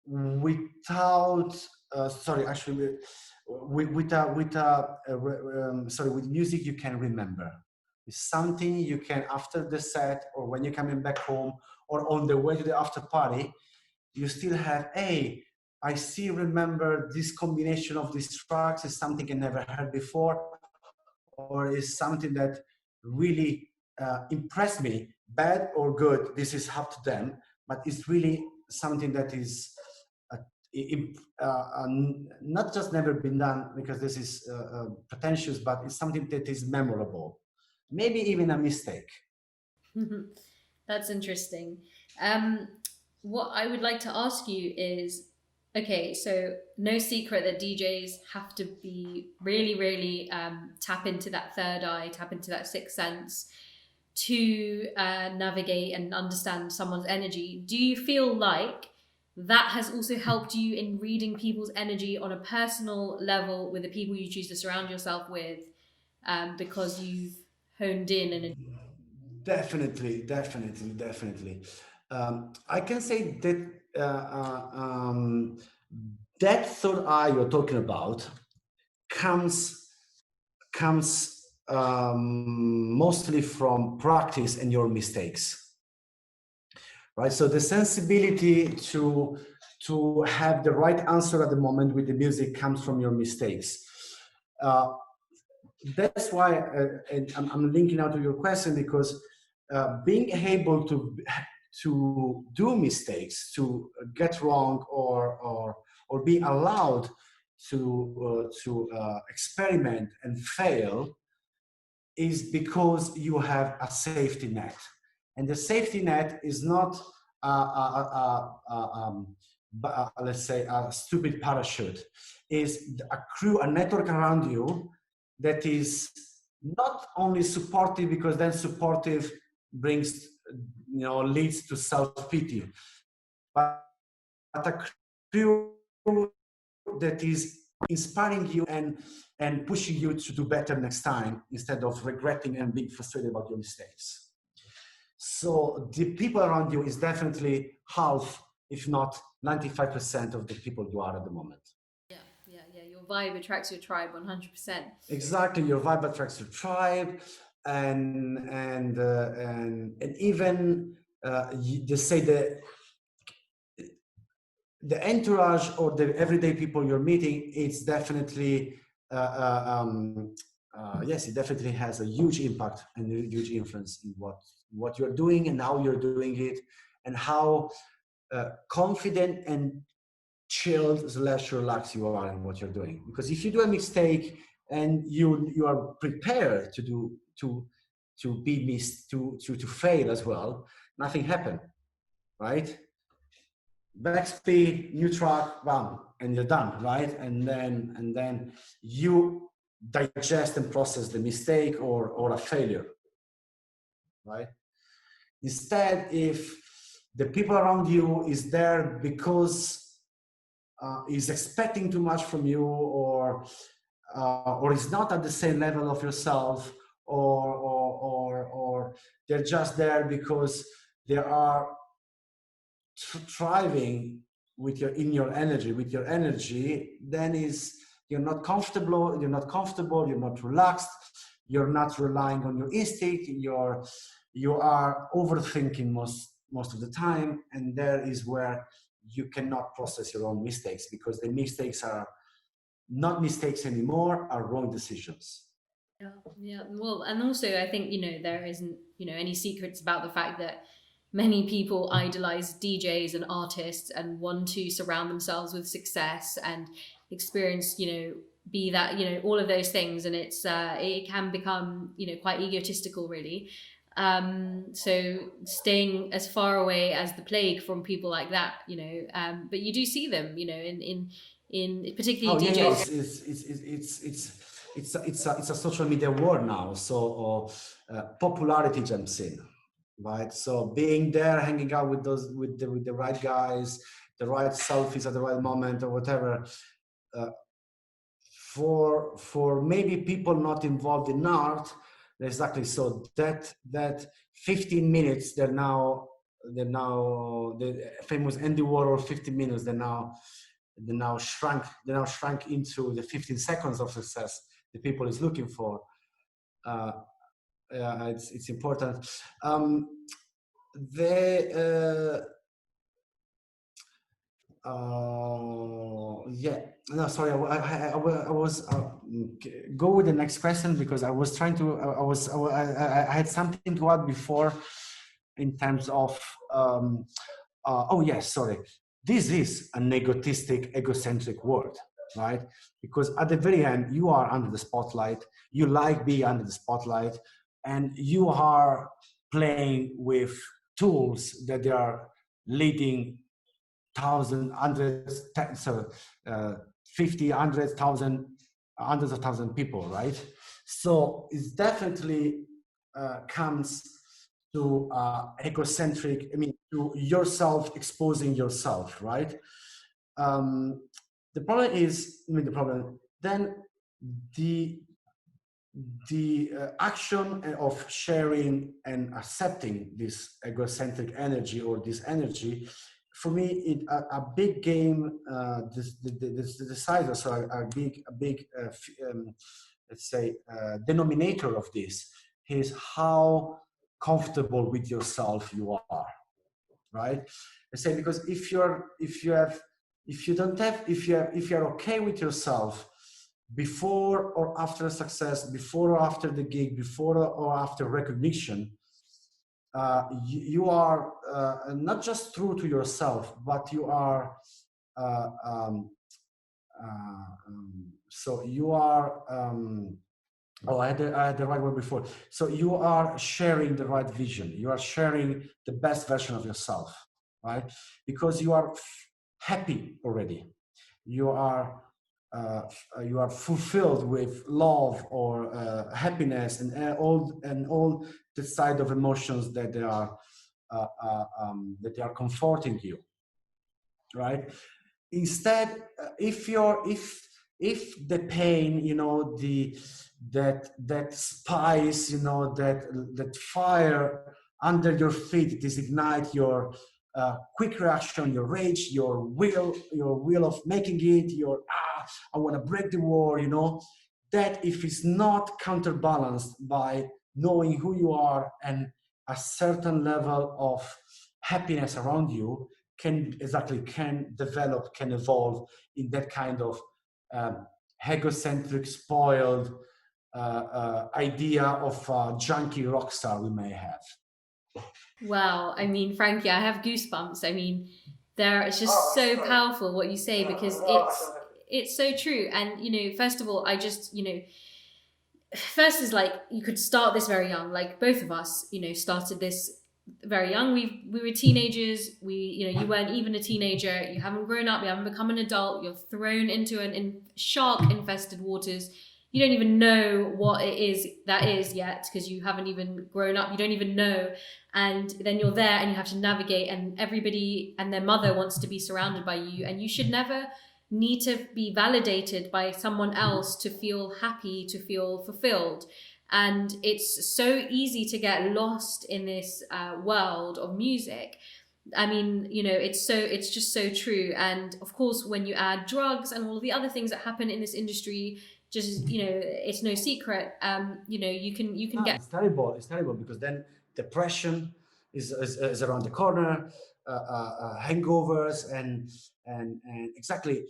S2: without sorry, actually, with music you can remember. It's something you can, after the set or when you're coming back home or on the way to the after party, you still have, hey, I still remember this combination of these tracks is something I never heard before, or is something that really impressed me, bad or good, this is up to them, but it's really something that is not just never been done because this is pretentious, but it's something that is memorable, maybe even a mistake.
S1: That's interesting. Um, what I would like to ask you is, okay, so no secret that DJs have to be really, really tap into that third eye, tap into that sixth sense to navigate and understand someone's energy. Do you feel like that has also helped you in reading people's energy on a personal level with the people you choose to surround yourself with, because you've honed in and
S2: Definitely. I can say that that third eye you're talking about comes mostly from practice and your mistakes, right? So the sensibility to have the right answer at the moment with the music comes from your mistakes. That's why and I'm linking out to your question, because being able to do mistakes, to get wrong, or be allowed to experiment and fail, is because you have a safety net. And the safety net is not let's say a stupid parachute. Is a crew, a network around you that is not only supportive, because then supportive brings, leads to self-pity, but a crew that is inspiring you and pushing you to do better next time, instead of regretting and being frustrated about your mistakes. So the people around you is definitely half, if not 95% of the people you are at the moment.
S1: Yeah. Your vibe attracts your tribe 100%.
S2: Exactly, your vibe attracts your tribe, and even they say that the entourage or the everyday people you're meeting, it's definitely yes, it definitely has a huge impact and a huge influence in what you're doing and how you're doing it, and how confident and chilled / relaxed you are in what you're doing. Because if you do a mistake and you are prepared to fail as well, nothing happened, right? Backspeed, new track, bam, and you're done, right? And then you digest and process the mistake or a failure, right? Instead, if the people around you is there because is expecting too much from you, or is not at the same level of yourself, or they're just there because they are thriving with your energy, then you're not comfortable, you're not relaxed, you're not relying on your instinct, you are overthinking most of the time, and there is where you cannot process your own mistakes, because the mistakes are not mistakes anymore, are wrong decisions.
S1: Yeah. Well, and also I think, there isn't, any secrets about the fact that many people idolize DJs and artists and want to surround themselves with success and experience, be that, all of those things. And it can become, quite egotistical, really. So staying as far away as the plague from people like that, but you do see them, in particularly DJs.
S2: Yes, it's a social media war now. So popularity jumps in, right? So being there, hanging out with the right guys, the right selfies at the right moment, or whatever. For maybe people not involved in art, exactly. So that 15 minutes, they're now the famous Andy Warhol 15 minutes. They now shrunk into the 15 seconds of success the people is looking for. It's important. Yeah, no, sorry, I was go with the next question, because I was trying to I had something to add before, in terms of oh yes, sorry, this is an egocentric world, right? Because at the very end, you are under the spotlight, you like being under the spotlight, and you are playing with tools that they are leading thousand, hundreds, 50, 100,000, hundreds of thousand people, right? So it definitely comes to egocentric, to yourself, exposing yourself, right? The problem is, then the action of sharing and accepting this egocentric energy, or this energy, for me, a big game, the size, so a big let's say denominator of this is how comfortable with yourself you are, right? I say, because if you're okay with yourself before or after success, before or after the gig, before or after recognition, you are not just true to yourself, but you are uh, um, so you are oh, I had the right word before. So you are sharing the right vision. You are sharing the best version of yourself, right? Because you are happy already. You are fulfilled with love or happiness and all the side of emotions that they are comforting you, right? Instead, if the pain, you know, that spice, you know, that fire under your feet, it is ignite your quick reaction, your rage, your will of making it, your I want to break the war, you know, that if it's not counterbalanced by knowing who you are and a certain level of happiness around you, can develop, can evolve in that kind of egocentric, spoiled idea of a junkie rock star we may have.
S1: Wow, I mean, Frankie, I have goosebumps. I mean, it's just so powerful what you say, because it's so true. And first of all, I just first is like, you could start this very young. Like both of us, started this very young. We were teenagers. You weren't even a teenager. You haven't grown up. You haven't become an adult. You're thrown into shark infested waters. You don't even know what it is that is yet, because you haven't even grown up. You don't even know. And then you're there and you have to navigate, and everybody and their mother wants to be surrounded by you, and you should never need to be validated by someone else to feel happy, to feel fulfilled. And it's so easy to get lost in this world of music. I mean, it's just so true. And of course, when you add drugs and all of the other things that happen in this industry, just it's no secret. You can get.
S2: It's terrible. It's terrible because then depression is around the corner, hangovers, and exactly,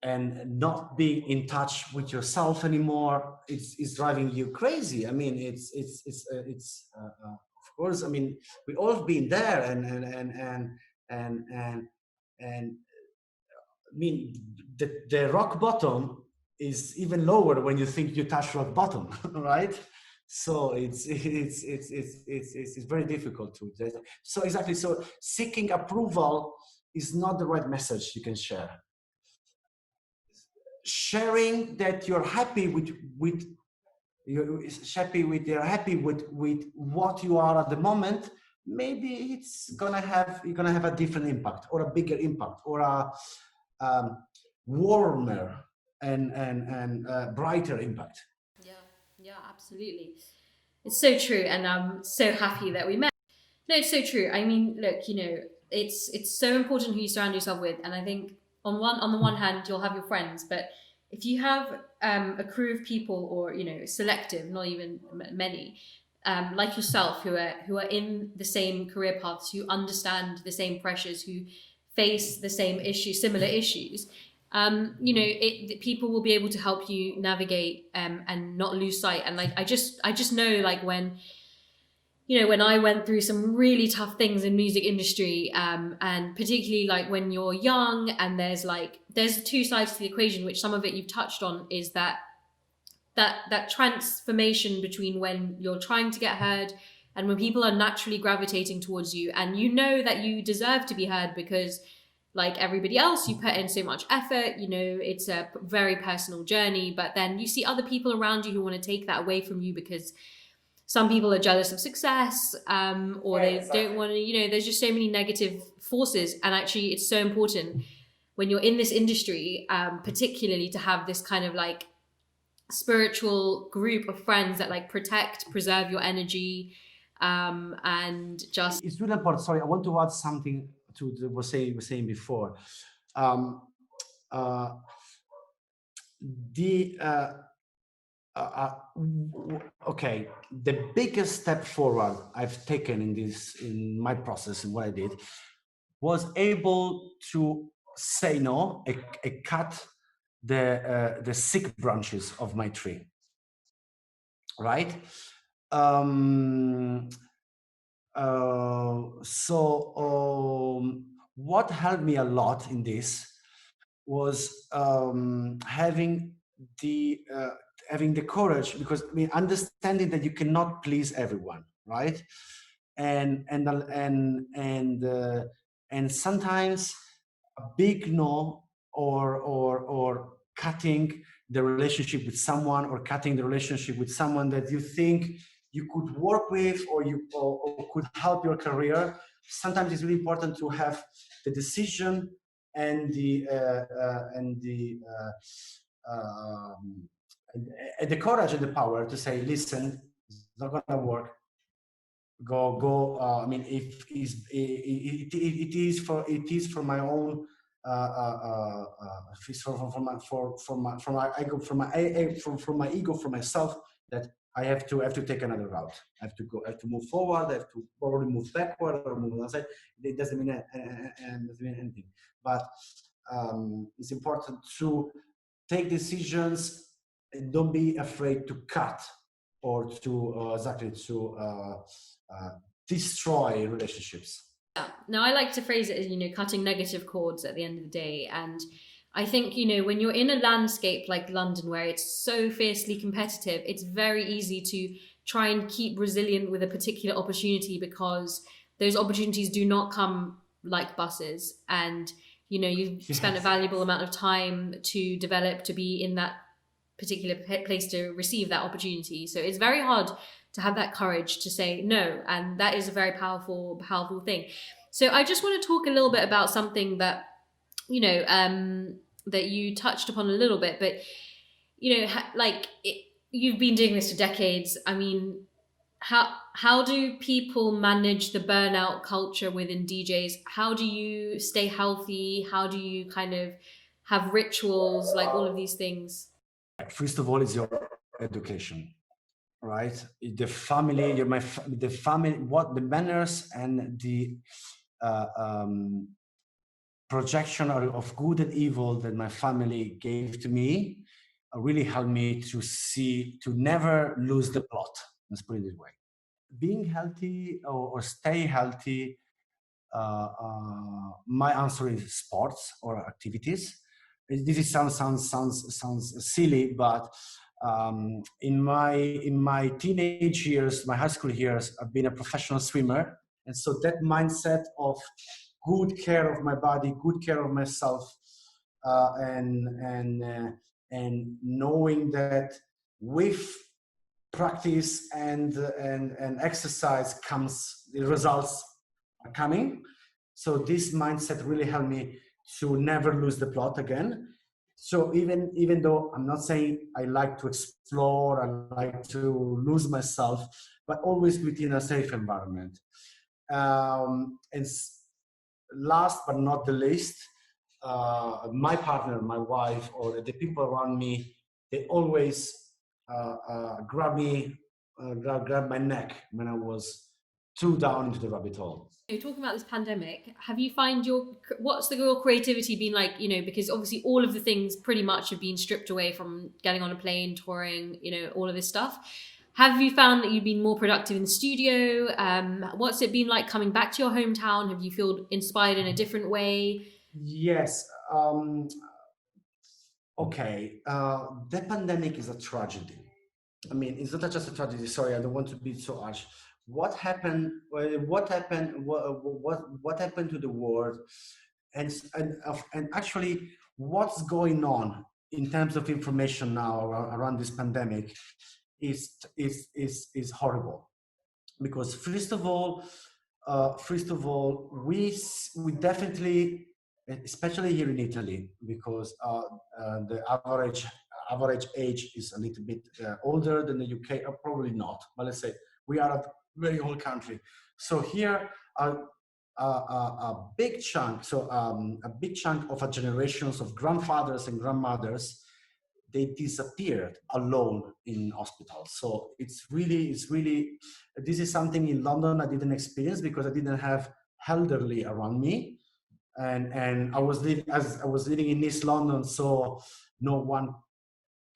S2: and not being in touch with yourself anymore. It's driving you crazy. I mean, of course. I mean, we all have been there, and I mean, the rock bottom is even lower when you think you touch rock bottom, right? So it's very difficult to. So exactly. So seeking approval is not the right message you can share. Sharing that you're happy with you're happy with what you are at the moment, maybe you're gonna have a different impact or a bigger impact or a warmer and brighter impact.
S1: Yeah, yeah, absolutely. It's so true, and I'm so happy that we met. No, it's so true. I mean, look, it's so important who you surround yourself with, and I think on the one hand you'll have your friends, but if you have a crew of people, or selective, not even many, like yourself, who are in the same career paths, who understand the same pressures, who face the same issues, similar issues, people will be able to help you navigate, and not lose sight. And like, I just know, like, when I went through some really tough things in music industry, and particularly like when you're young, and there's two sides to the equation, which some of it you've touched on, is that transformation between when you're trying to get heard and when people are naturally gravitating towards you, and that you deserve to be heard because, like everybody else, you put in so much effort. It's a very personal journey, but then you see other people around you who want to take that away from you because some people are jealous of success, or they don't want to, there's just so many negative forces. And actually, it's so important when you're in this industry, particularly, to have this kind of like spiritual group of friends that like preserve your energy, and just.
S2: It's really important. Sorry, I want to add something to what was saying before. Um, uh, the okay, the biggest step forward I've taken in my process and what I did was able to say no, I cut the sick branches of my tree, right? um, what helped me a lot in this was having the courage, because I mean, understanding that you cannot please everyone, right? And sometimes a big no, or cutting the relationship with someone, or cutting the relationship with someone that you think you could work with, or could help your career. Sometimes it's really important to have the decision and the courage and the power to say, listen, it's not gonna work. Go. I mean, if it is for my own from my ego, from my ego, for myself, that I have to take another route. I have to move forward. I have to probably move backward or move outside. It doesn't mean anything. But it's important to take decisions, and don't be afraid to cut, or to exactly to destroy relationships.
S1: Yeah. Now, I like to phrase it as, cutting negative cords at the end of the day. And I think, when you're in a landscape like London where it's so fiercely competitive, it's very easy to try and keep resilient with a particular opportunity, because those opportunities do not come like buses. And, you've spent a valuable amount of time to develop to be in that particular place to receive that opportunity. So it's very hard to have that courage to say no, and that is a very powerful thing. So I just want to talk a little bit about something that that you touched upon a little bit, but you've been doing this for decades. I mean, how do people manage the burnout culture within DJs? How do you stay healthy? How do you kind of have rituals, like all of these things?
S2: First of all, it's your education, right? The family, the family, what the manners and the projection of good and evil that my family gave to me really helped me to never lose the plot. Let's put it this way. Being healthy, or stay healthy, my answer is sports or activities. This sounds silly, but in my teenage years, my high school years, I've been a professional swimmer, and so that mindset of good care of my body, good care of myself, and knowing that with practice and exercise comes the results are coming. So this mindset really helped me to never lose the plot again. So even though I'm not saying I like to explore, I like to lose myself, but always within a safe environment. And last but not the least, my partner, my wife, or the people around me, they always grab my neck when I was too down into the rabbit hole.
S1: You're talking about this pandemic. Have you find what's your creativity been like? Because obviously all of the things pretty much have been stripped away, from getting on a plane, touring, all of this stuff. Have you found that you've been more productive in the studio? What's it been like coming back to your hometown? Have you feel inspired in a different way?
S2: Yes. Okay. The pandemic is a tragedy. I mean, it's not just a tragedy. Sorry, I don't want to be so harsh. What happened? What happened? What happened to the world? And actually, what's going on in terms of information now around this pandemic is horrible. Because first of all, we definitely, especially here in Italy, because the average age is a little bit older than the UK, or probably not, but let's say we are a very old country. So here, a big chunk, a big chunk of a generations of grandfathers and grandmothers, they disappeared alone in hospitals. So it's really, this is something in London I didn't experience, because I didn't have elderly around me. And I was living in East London, so no one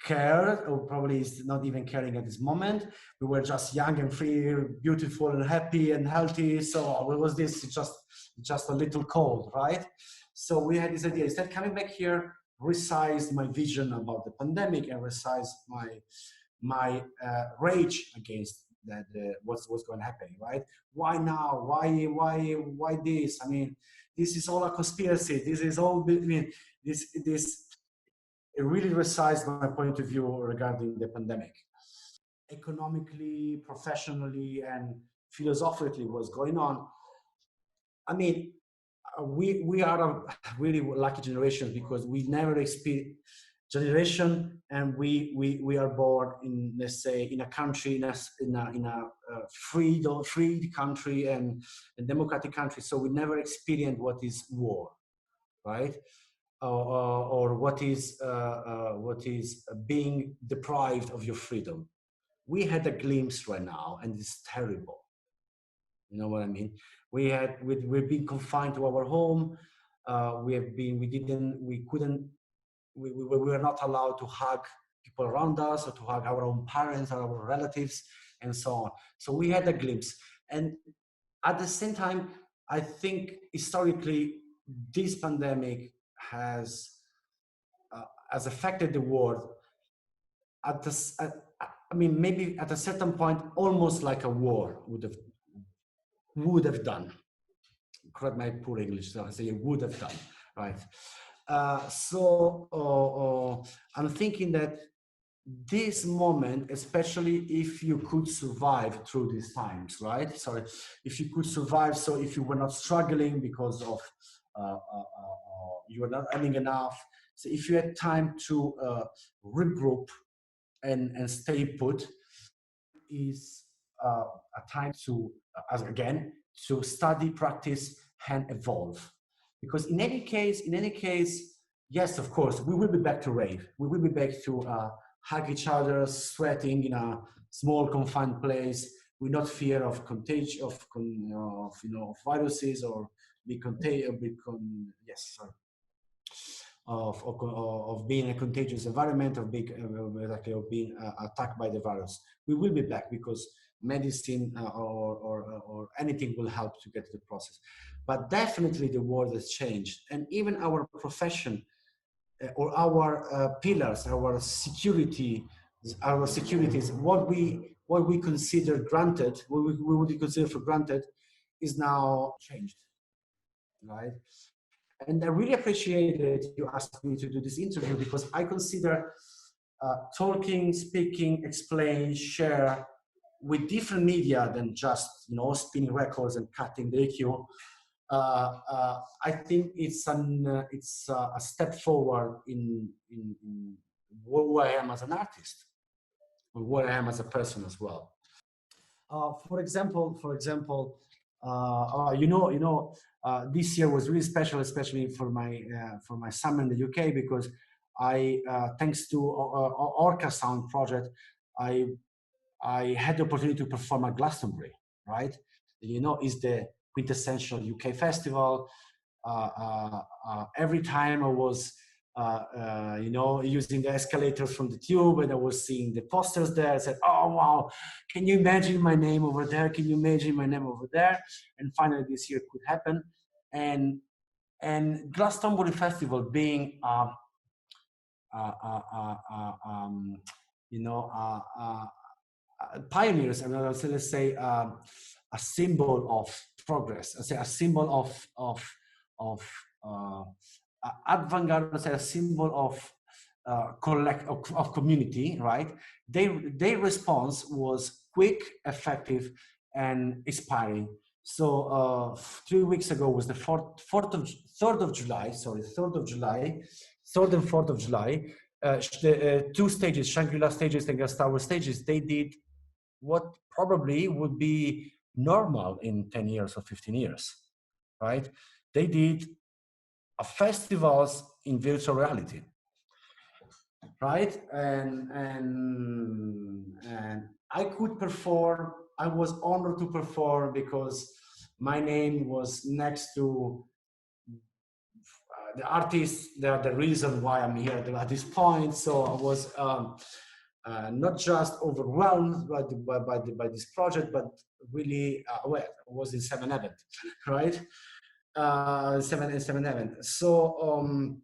S2: cared, or probably is not even caring at this moment. We were just young and free, beautiful and happy and healthy. So what was this? Just a little cold, right? So we had this idea. Instead, coming back here, resized my vision about the pandemic and resized my rage against that what's going to happen, right? Why now? Why this? I mean, this is all a conspiracy. This is all. I mean, this it really resized my point of view regarding the pandemic. Economically, professionally, and philosophically, what's going on. I mean, we are a really lucky generation because we never experienced generation, and we are born in, let's say, in a country, in a free country and a democratic country. So we never experienced what is war, right? Or what is being deprived of your freedom. We had a glimpse right now, and it's terrible. You know what I mean? We've been confined to our home. We were not allowed to hug people around us, or to hug our own parents or our relatives, and so on. So we had a glimpse. And at the same time, I think historically, this pandemic has affected the world I mean, maybe at a certain point, almost like a war would have done. Correct my poor English, so I say would have done, right? I'm thinking that this moment, especially if you could survive through these times, right? Sorry, if you could survive, so if you were not struggling because of you were not earning enough, so if you had time to regroup and stay put, is a time to, again, to study, practice, and evolve. Because in any case, yes, of course, we will be back to rave. We will be back to hug each other, sweating in a small confined place, with not fear of contagion, of viruses, or be contagious. Yes, sorry. Of being a contagious environment, of being attacked by the virus. We will be back because medicine or anything will help to get to the process. But definitely the world has changed, and even our profession or our pillars, our securities, what we consider granted, what we would consider for granted, is now changed, right? And I really appreciate that you asked me to do this interview, because I consider talking, speaking, explain, share with different media than just spinning records and cutting the EQ. I think it's a step forward in who I am as an artist, and what I am as a person as well. For example, this year was really special, especially for my summer in the UK, because I, thanks to Orca Sound project, I had the opportunity to perform at Glastonbury, right? Is the quintessential UK festival. Every time I was, using the escalators from the tube, and I was seeing the posters there, I said, oh, wow, can you imagine my name over there? Can you imagine my name over there? And finally this year could happen. And Glastonbury Festival being, pioneers, and let's say a symbol of progress, let's say a symbol of avant-garde, let's say a symbol of community, right? Their response was quick, effective, and inspiring. So 3 weeks ago was the 3rd of July, 3rd and 4th of July. The two stages, Shangri-La stages and Gas Tower stages, they did what probably would be normal in 10 years or 15 years, right? They did festivals in virtual reality, right? And I could perform. I was honored to perform because my name was next to the artists, they are the reason why I'm here at this point. So I was not just overwhelmed by this project, but really well, I was in 7-Eleven, right? 7-Eleven. So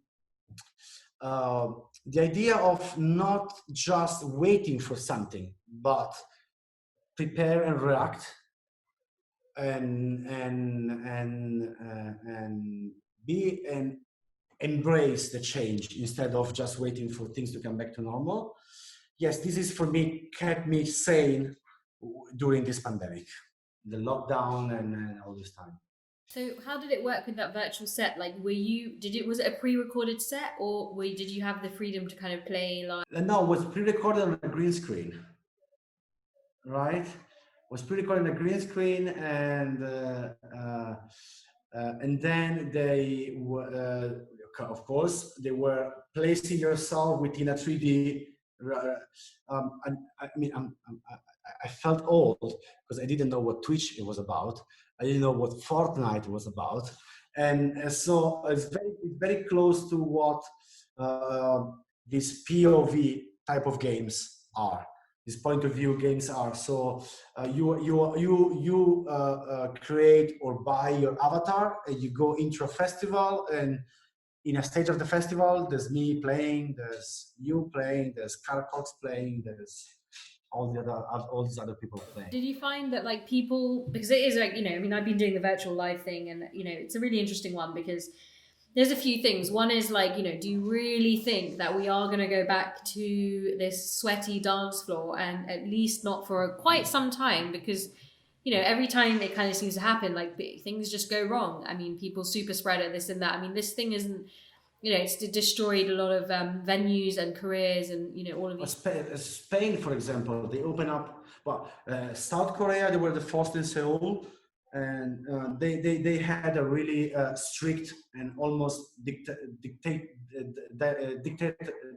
S2: the idea of not just waiting for something, but prepare and react and be and embrace the change instead of just waiting for things to come back to normal. Yes, this is for me, kept me sane during this pandemic, the lockdown and all this time.
S1: So how did it work with that virtual set? Like, was it a pre-recorded set, or did you have the freedom to kind of play live?
S2: No, it was pre-recorded on a green screen, right? It was pre-recorded on a green screen, and then they were, of course, they were placing yourself within a 3D. I felt old because I didn't know what Twitch it was about. I didn't know what Fortnite was about, and so it's very close to what these POV type of games are. These point of view games are. So you create or buy your avatar, and you go into a festival, and in a stage of the festival, there's me playing, there's you playing, there's Carl Cox playing, there's all these other people playing.
S1: Did you find that like people, because it is like, I mean, I've been doing the virtual live thing, and it's a really interesting one because there's a few things. One is like, do you really think that we are going to go back to this sweaty dance floor, and at least not for quite some time? Because every time it kind of seems to happen, like things just go wrong. I mean, people super spread it, this and that. I mean, this thing isn't, it's destroyed a lot of venues and careers, and all of these.
S2: Spain, for example, they open up. Well, South Korea, they were the first in Seoul, and they had a really strict and almost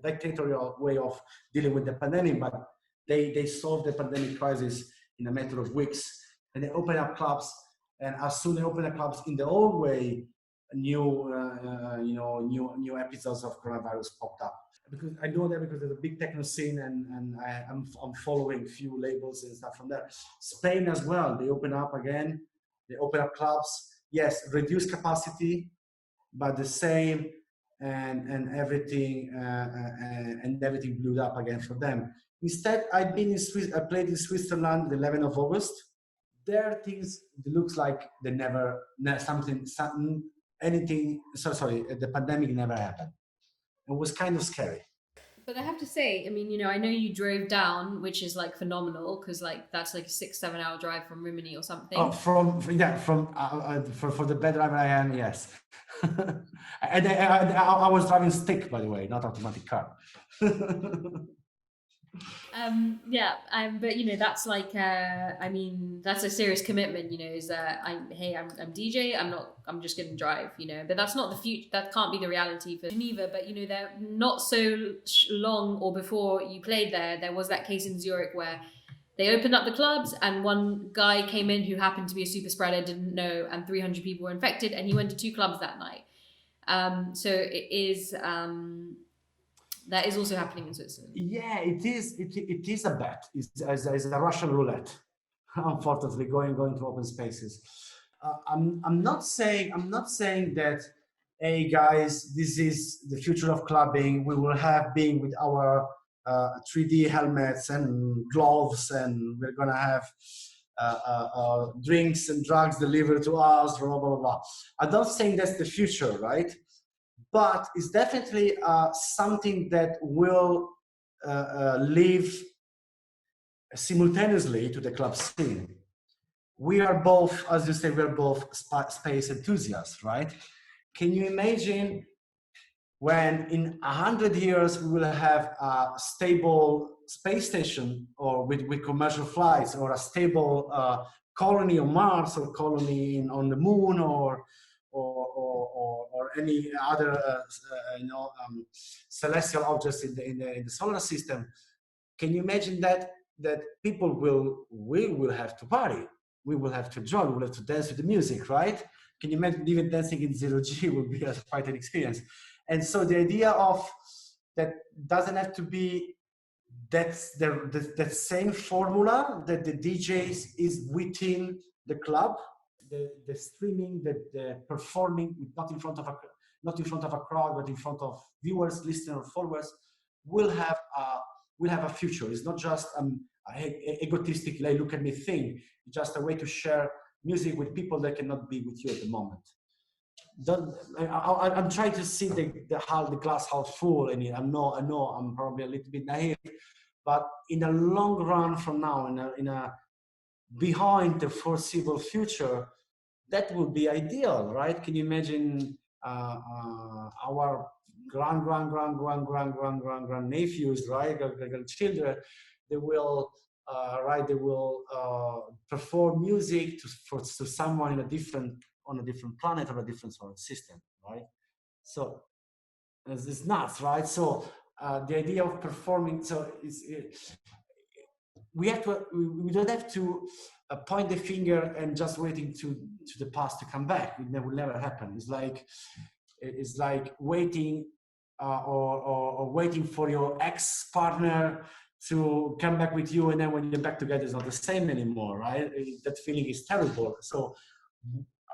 S2: dictatorial way of dealing with the pandemic. But they solved the pandemic crisis in a matter of weeks, and they opened up clubs. And as soon as they opened up clubs in the old way, new episodes of coronavirus popped up. Because I know that because there's a big techno scene, and I'm following few labels and stuff from there. Spain as well, they open up again. They open up clubs. Yes, reduced capacity, but the same, and everything blew up again for them. Instead, I played in Switzerland the 11th of August. There things looks like they never anything. Sorry, the pandemic never happened. It was kind of scary.
S1: But I have to say, I mean, I know you drove down, which is like phenomenal, because like that's like a 6-7 hour drive from Rimini or something.
S2: Oh, for the bad driver I am, yes. And I was driving stick, by the way, not automatic car.
S1: But that's like I mean, that's a serious commitment, is that I'm DJ, I'm just gonna drive, but that's not the future. That can't be the reality for Geneva. But they're not so long or before you played there was that case in Zurich where they opened up the clubs, and one guy came in who happened to be a super spreader, didn't know, and 300 people were infected, and he went to 2 clubs that night. So it is that is also happening in Switzerland.
S2: Yeah, it is. It is a bet. It's a Russian roulette. Unfortunately, going to open spaces. I'm not saying that, hey guys, this is the future of clubbing. We will have being with our 3D helmets and gloves, and we're gonna have drinks and drugs delivered to us. Blah blah blah. I'm not saying that's the future, right? But it's definitely something that will live simultaneously to the club scene. We are both, as you say, we're both space enthusiasts, right? Can you imagine when in 100 years we will have a stable space station, or with commercial flights, or a stable colony on Mars, or colony on the moon, or any other celestial objects in the solar system? Can you imagine that people will have to party, we will have to join, we will have to dance with the music, right? Can you imagine even dancing in 0G would be quite an experience. And so the idea of that doesn't have to be that same formula that the DJs is within the club, the streaming, the performing, not in front of a crowd, but in front of viewers, listeners, followers, will have a future. It's not just egotistic, like look at me thing. It's just a way to share music with people that cannot be with you at the moment. I'm trying to see the glass half full, and I know I'm probably a little bit naive, but in the long run from now, in a behind the foreseeable future, that would be ideal, right? Can you imagine our grand nephews, right, grandchildren, they will perform music to someone on a different planet or a different solar system, right? So it's nuts, right? So the idea of performing, so we don't have to point the finger and just waiting to the past to come back. It will never happen. It's like waiting or waiting for your ex-partner to come back with you, and then when you're back together, it's not the same anymore, right? That feeling is terrible. So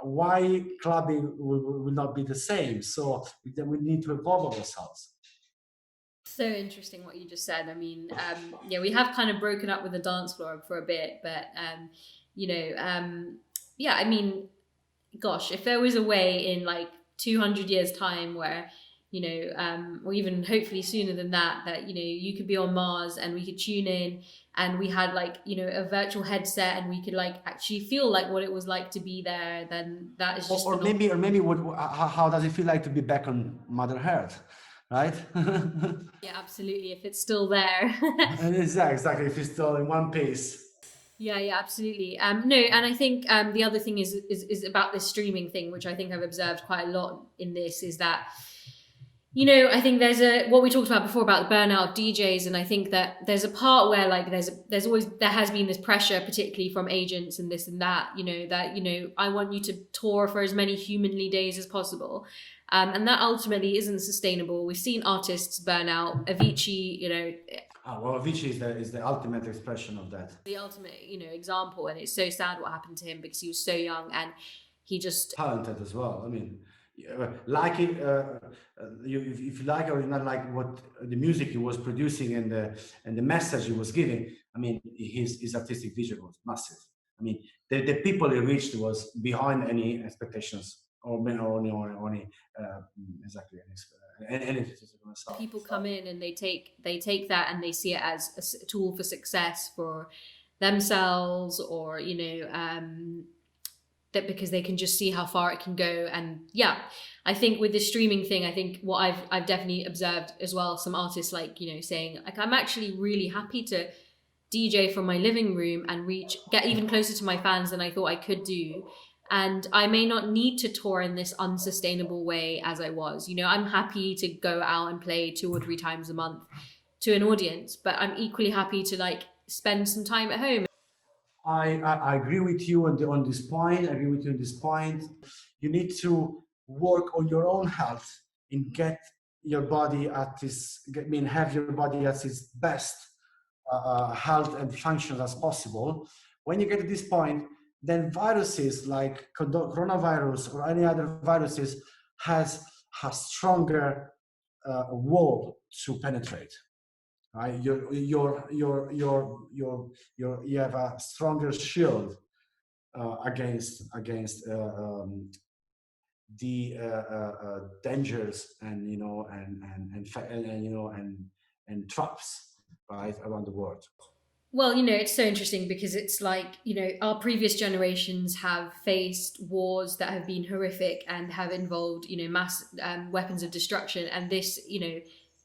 S2: why clubbing will not be the same? So then we need to evolve ourselves.
S1: So interesting what you just said. I mean, yeah, we have kind of broken up with the dance floor for a bit, but yeah, I mean, gosh, if there was a way in like 200 years time where, or even hopefully sooner than that, you could be on Mars and we could tune in and we had like, a virtual headset and we could like actually feel like what it was like to be there, then that is just...
S2: Or maybe how does it feel like to be back on Mother Earth? Right?
S1: Yeah, absolutely. If it's still there.
S2: Exactly. If it's still in one piece.
S1: Yeah, absolutely. No, and I think the other thing is about this streaming thing, which I think I've observed quite a lot in this, is that, I think there's what we talked about before about the burnout of DJs, and I think that there's a part where like there has been this pressure, particularly from agents and this and that, I want you to tour for as many humanly days as possible. And that ultimately isn't sustainable. We've seen artists burn out. Avicii,
S2: well, Avicii is the ultimate expression of that.
S1: The ultimate, example. And it's so sad what happened to him because he was so young and he just...
S2: talented as well. I mean, like it, if you like or not like what the music he was producing and the message he was giving, I mean, his artistic vision was massive. I mean, the people he reached was behind any expectations or any exactly any
S1: people come in and they take that and they see it as a tool for success for themselves, or that because they can just see how far it can go. And yeah, I think with the streaming thing, I think what I've definitely observed as well, some artists like saying like, I'm actually really happy to DJ from my living room and get even closer to my fans than I thought I could do. And I may not need to tour in this unsustainable way as I was. I'm happy to go out and play 2 or 3 times a month to an audience, but I'm equally happy to like spend some time at home.
S2: I agree with you on this point. You need to work on your own health and get your body have your body at its best health and functions as possible. When you get to this point, then viruses like coronavirus or any other viruses has a stronger wall to penetrate. Right? You have a stronger shield against the dangers and traps, right, around the world.
S1: Well, it's so interesting because it's like, our previous generations have faced wars that have been horrific and have involved, mass weapons of destruction. And this,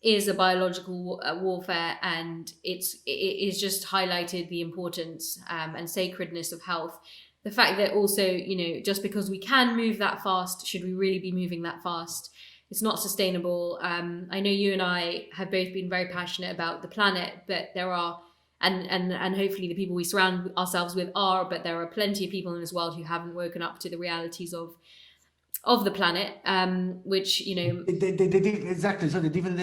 S1: is a biological warfare, and it is just highlighted the importance and sacredness of health. The fact that also, just because we can move that fast, should we really be moving that fast? It's not sustainable. I know you and I have both been very passionate about the planet, but there are... And hopefully the people we surround ourselves with are, but there are plenty of people in this world who haven't woken up to the realities of of the planet, which, you know,
S2: They did exactly. So they even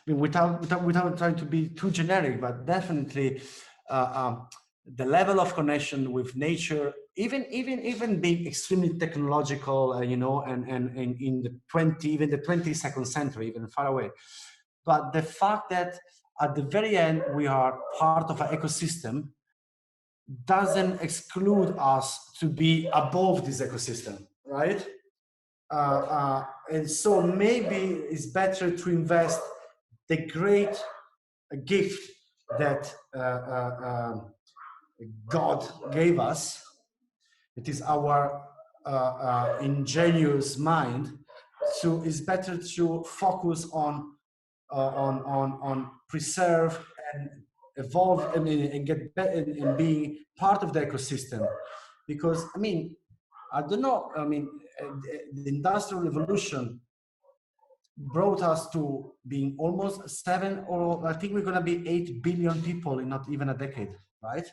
S2: without trying to be too generic, but definitely the level of connection with nature, even being extremely technological, and in the 22nd century, even far away. But the fact that at the very end we are part of an ecosystem doesn't exclude us to be above this ecosystem, right? And so maybe it's better to invest the great gift that God gave us. It is our ingenious mind. So it's better to focus on preserve and evolve, and get better and being part of the ecosystem. Because I don't know. The Industrial Revolution brought us to being almost 7, or I think we're going to be 8 billion people in not even a decade, right?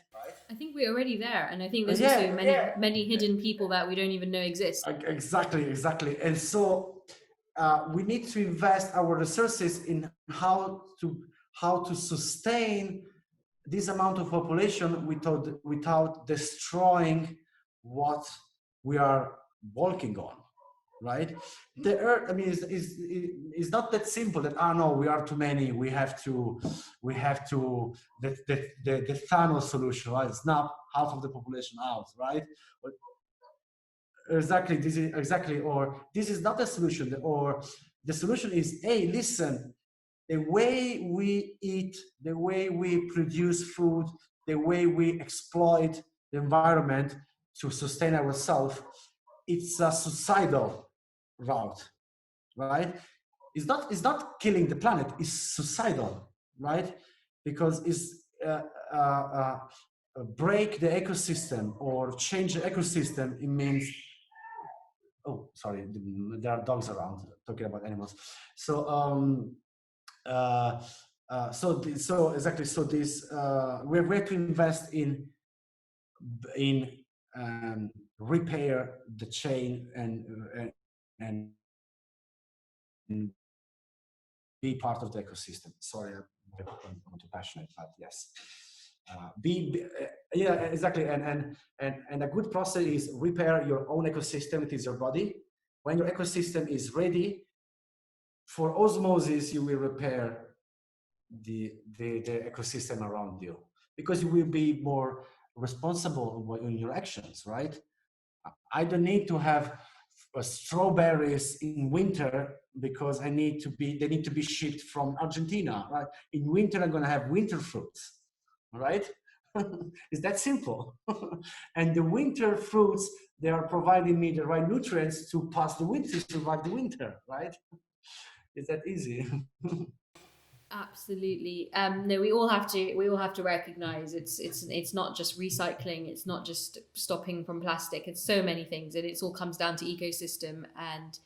S1: I think we're already there, and I think there's
S2: Yeah,
S1: also many hidden people that we don't even know exist.
S2: exactly. And so we need to invest our resources in how to sustain this amount of population without destroying what we are walking on, right? The earth, is not that simple that no, we are too many, we have to the Thanos solution, right? Snap half of the population out, right? Exactly, or this is not a solution, or the solution is, hey, listen, the way we eat, the way we produce food, the way we exploit the environment to sustain ourselves, it's a suicidal route, right? It's not killing the planet, it's suicidal, right? Because it's break the ecosystem or change the ecosystem. It means, oh, sorry, there are dogs around talking about animals. So exactly. So this we have to invest in repair the chain and be part of the ecosystem. Sorry, I'm too passionate, but yes. Yeah, exactly. And a good process is repair your own ecosystem. It is your body. When your ecosystem is ready for osmosis, you will repair the ecosystem around you, because you will be more responsible in your actions, right? I don't need to have strawberries in winter because they need to be shipped from Argentina, right? In winter, I'm going to have winter fruits, right? It's that simple. And the winter fruits, they are providing me the right nutrients to pass the winter, to survive the winter, right? It's that easy.
S1: Absolutely. No, we all have to recognize it's not just recycling, it's not just stopping from plastic, it's so many things, and it all comes down to ecosystem and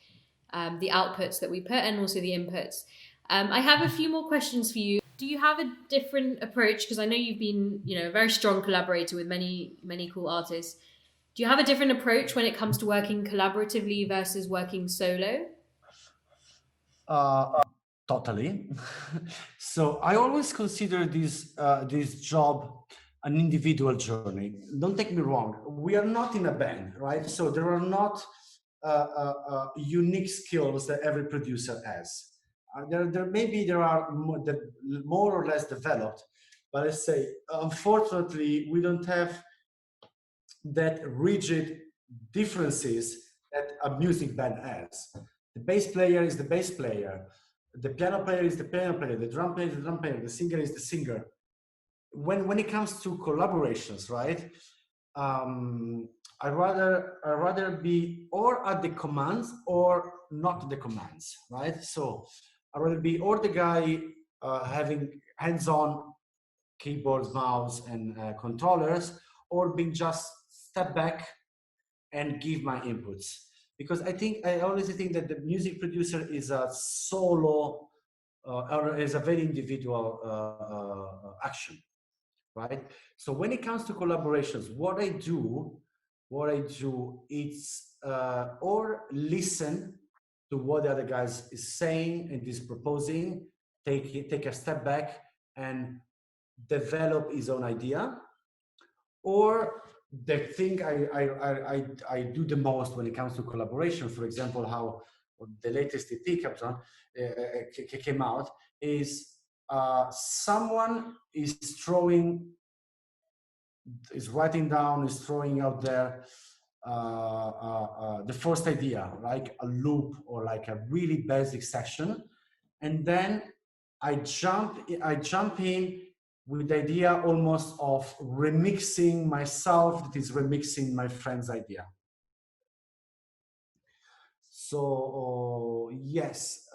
S1: the outputs that we put and also the inputs. I have a few more questions for you. Do you have a different approach? Because I know you've been, a very strong collaborator with many cool artists. Do you have a different approach when it comes to working collaboratively versus working solo?
S2: Uh, Totally. So I always consider this job an individual journey. Don't take me wrong. We are not in a band, right? So there are not unique skills that every producer has. There are more or less developed, but I say unfortunately we don't have that rigid differences that a music band has. The bass player is the bass player, the piano player is the piano player, the drum player is the drum player, the singer is the singer. When it comes to collaborations, right? I rather be or at the commands or not the commands, right? So I'd rather be or the guy having hands-on keyboards, mouse, and controllers, or being just step back and give my inputs. Because I honestly think that the music producer is a solo or is a very individual action, right? So when it comes to collaborations, what I do, it's or listen to what the other guy is saying and is proposing, take a step back and develop his own idea. Or the thing I do the most when it comes to collaboration, for example, how the latest EP came out, is someone is writing down, is throwing out there the first idea, like a loop or like a really basic section, and then I jump in with the idea almost of remixing myself, that is remixing my friend's idea. So yes,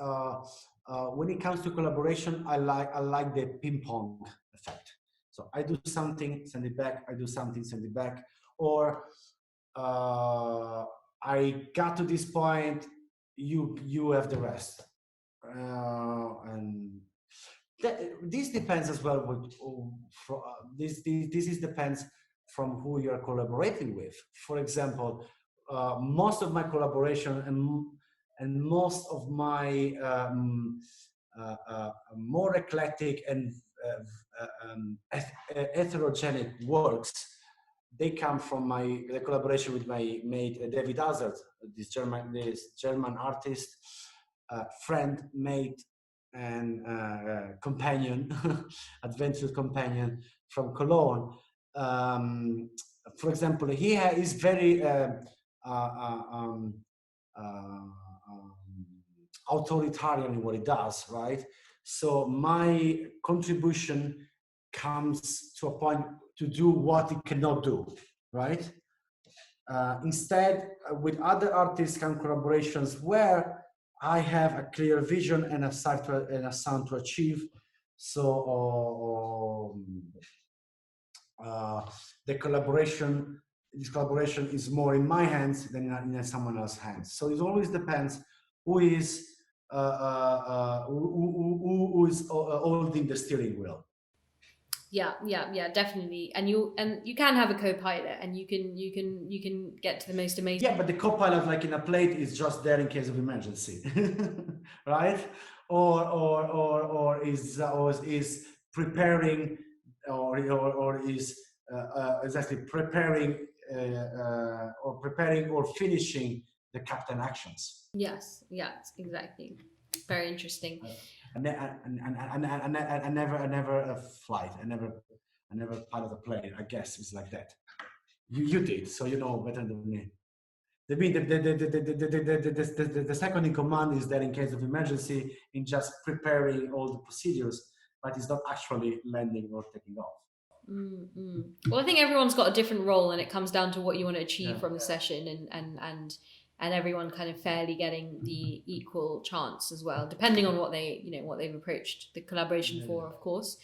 S2: when it comes to collaboration, I like the ping pong effect. So I do something, send it back. I do something, send it back. Or I got to this point. You have the rest, and this depends as well. This depends from who you are collaborating with. For example, most of my collaboration and most of my more eclectic and heterogenic works, they come from the collaboration with my mate David Hazard, this German artist, friend, mate, and companion, adventure companion from Cologne. For example, he is very authoritarian in what he does, right? So my contribution comes to a point to do what he cannot do, right? Instead, with other artists come collaborations where I have a clear vision and a sound to achieve. So this collaboration is more in my hands than in someone else's hands. So it always depends who is holding the steering wheel.
S1: Yeah, definitely. And you can have a co-pilot, and you can get to the most amazing.
S2: Yeah, but the co-pilot, like in a plane, is just there in case of emergency, right? Or is preparing, or is exactly preparing or finishing the captain actions.
S1: Yes, exactly. Very interesting.
S2: I never flight. I never pilot a plane. I guess it's like that. You did, so you know better than me. The second in command is there in case of emergency, in just preparing all the procedures, but it's not actually landing or taking off.
S1: Well, I think everyone's got a different role, and it comes down to what you want to achieve from the session, and everyone kind of fairly getting the equal chance as well, depending on what they've approached the collaboration for, of course.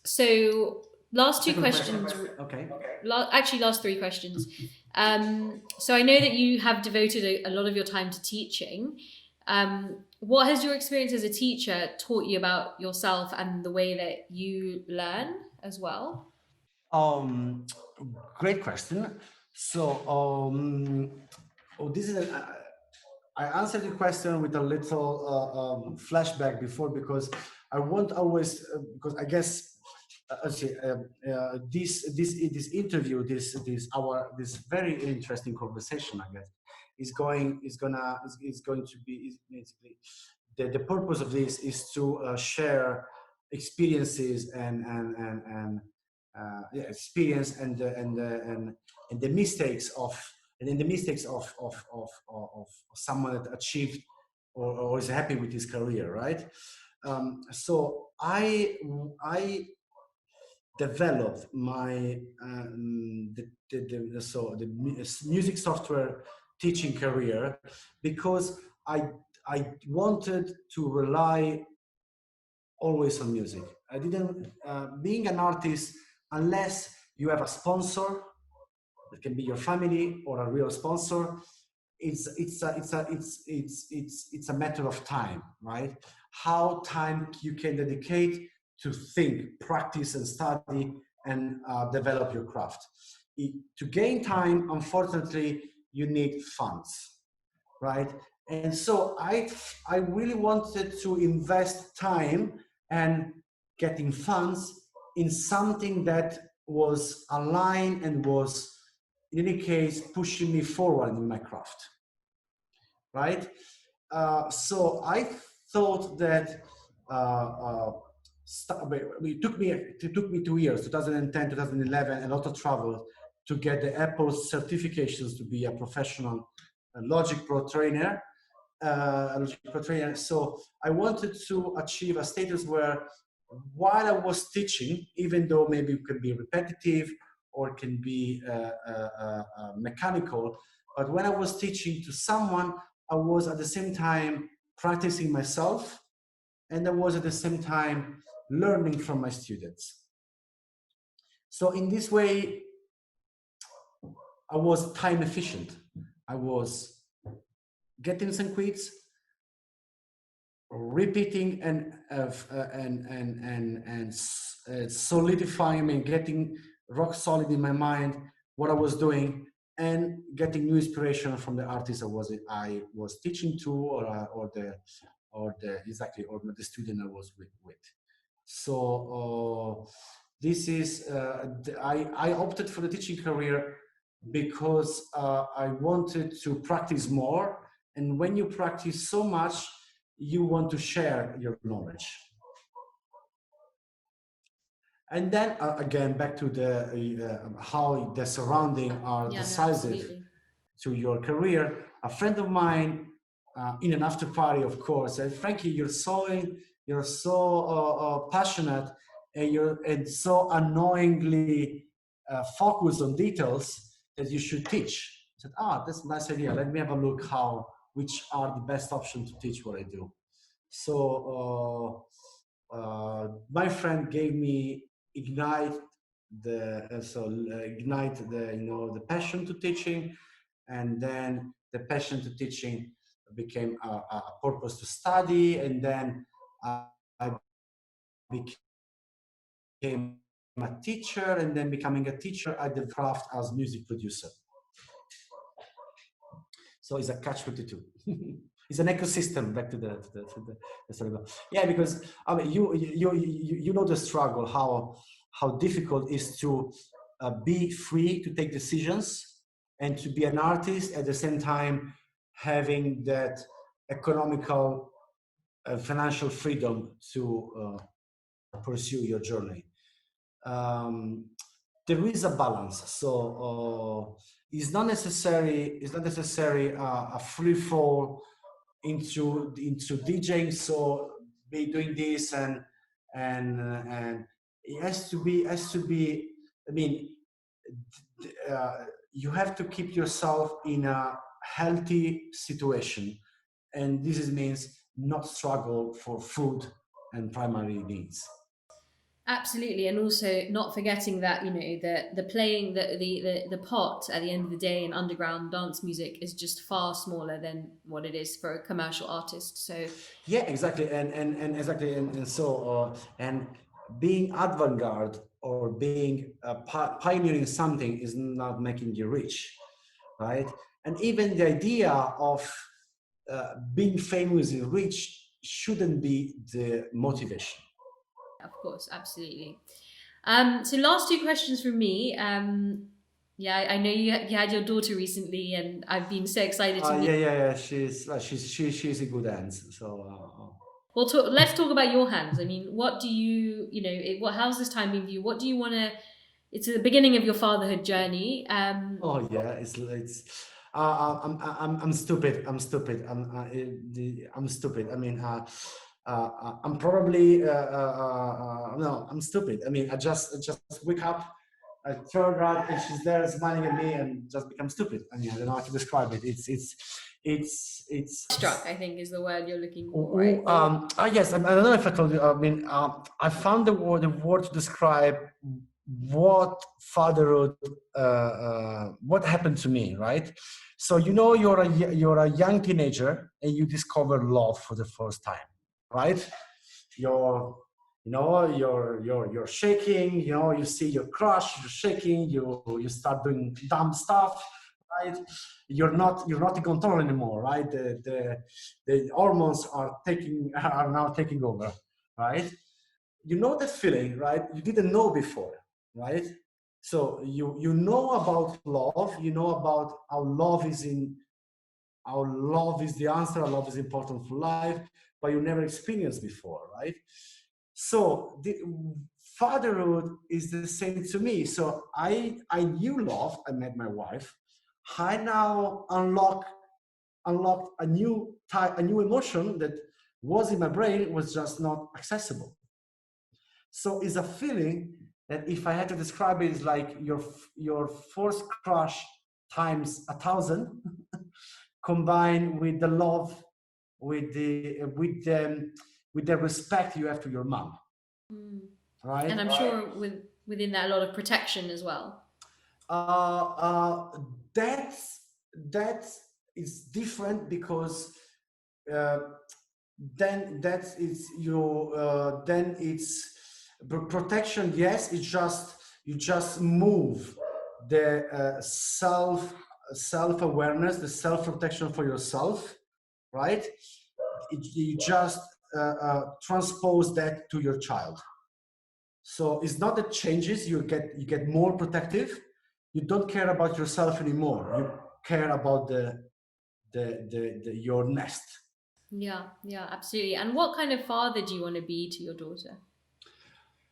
S1: So last two questions.
S2: Okay.
S1: Last three questions. So I know that you have devoted a lot of your time to teaching. What has your experience as a teacher taught you about yourself and the way that you learn as well?
S2: Great question. So, this is I answered the question with a little flashback before, because I won't always because I guess this interview, this very interesting conversation, I guess, is going to be basically the purpose of this is to share experiences and experience and the mistakes of someone that achieved or is happy with his career, right? So I developed my the music software teaching career because I wanted to rely always on music. I didn't being an artist, unless you have a sponsor that can be your family or a real sponsor, it's a matter of time, right? How time you can dedicate to think, practice, and study and develop your craft. To gain time, unfortunately, you need funds, right? And so I really wanted to invest time and getting funds in something that was aligned and was, in any case, pushing me forward in my craft, right? So I thought that it took me 2 years, 2010, 2011, a lot of travel to get the Apple certifications to be a professional Logic Pro trainer. So I wanted to achieve a status where, while I was teaching, even though maybe it can be repetitive or can be mechanical, but when I was teaching to someone, I was at the same time practicing myself, and I was at the same time learning from my students. So in this way, I was time efficient. I was getting some quits, repeating and solidifying and getting rock solid in my mind what I was doing, and getting new inspiration from the artists I was teaching to, or the student I was with. So this is I opted for the teaching career because I wanted to practice more, and when you practice so much, you want to share your knowledge. And then again, back to the how the surrounding are decisive to your career. A friend of mine in an after party, of course, said, "Frankie, you're so passionate, and you're so annoyingly focused on details that you should teach." I said, "That's a nice idea. Let me have a look which are the best options to teach what I do." So my friend gave me ignite the passion to teaching, and then the passion to teaching became a purpose to study, and then I became a teacher, and then becoming a teacher, I developed craft as music producer. So it's a catch-22. It's an ecosystem. Back to the story. Yeah, because I mean, you know the struggle, how difficult it is to be free to take decisions and to be an artist at the same time having that economical financial freedom to pursue your journey. There is a balance, so it's not necessary a free fall into DJing. So be doing this and it has to be. I mean, you have to keep yourself in a healthy situation, and this means not struggle for food and primary needs.
S1: Absolutely, and also not forgetting that the playing the pot at the end of the day in underground dance music is just far smaller than what it is for a commercial artist. So
S2: yeah, exactly, and exactly, and so and being avant-garde or being pioneering something is not making you rich, right? And even the idea of being famous and rich shouldn't be the motivation.
S1: of course, absolutely. So last two questions from me. Yeah, I know you had your daughter recently, and I've been so excited to meet.
S2: Yeah. She's a good hands. So.
S1: Well, let's talk about your hands. I mean, what do how's this time been for you? What do you want to? It's the beginning of your fatherhood journey.
S2: Oh yeah, it's. I'm stupid. I'm stupid. I'm stupid. I mean, I'm probably no. I'm stupid. I mean, I just wake up, I turn right, and she's there smiling at me, and just become stupid. I mean, I don't know how to describe it. It's
S1: struck, I think, is the word you're looking for, right?
S2: Yes, I don't know if I told you. I mean, I found the word to describe what fatherhood, what happened to me, right? So you're a young teenager and you discover love for the first time, right? You're shaking. You see your crush. You're shaking. You start doing dumb stuff. right? You're not in control anymore, right? The hormones are now taking over, right? You know that feeling, right? You didn't know before, right? So you know about love, you know about how love is the answer, how love is important for life, but you never experienced before, right? So the fatherhood is the same to me. So I knew love. I met my wife. I now unlocked a new type, a new emotion that was in my brain, was just not accessible. So it's a feeling that, if I had to describe it, is like your first crush times 1,000, combined with the love, with the respect you have to your mom, right?
S1: And I'm sure within that a lot of protection as well.
S2: Uh, uh, that's that is different, because uh, then it's protection. Yes, it's just, you just move the self awareness, the self protection for yourself, right? You just transpose that to your child. So it's not that changes, you get more protective. You don't care about yourself anymore. You care about your nest.
S1: Yeah, yeah, absolutely. And what kind of father do you want to be to your daughter?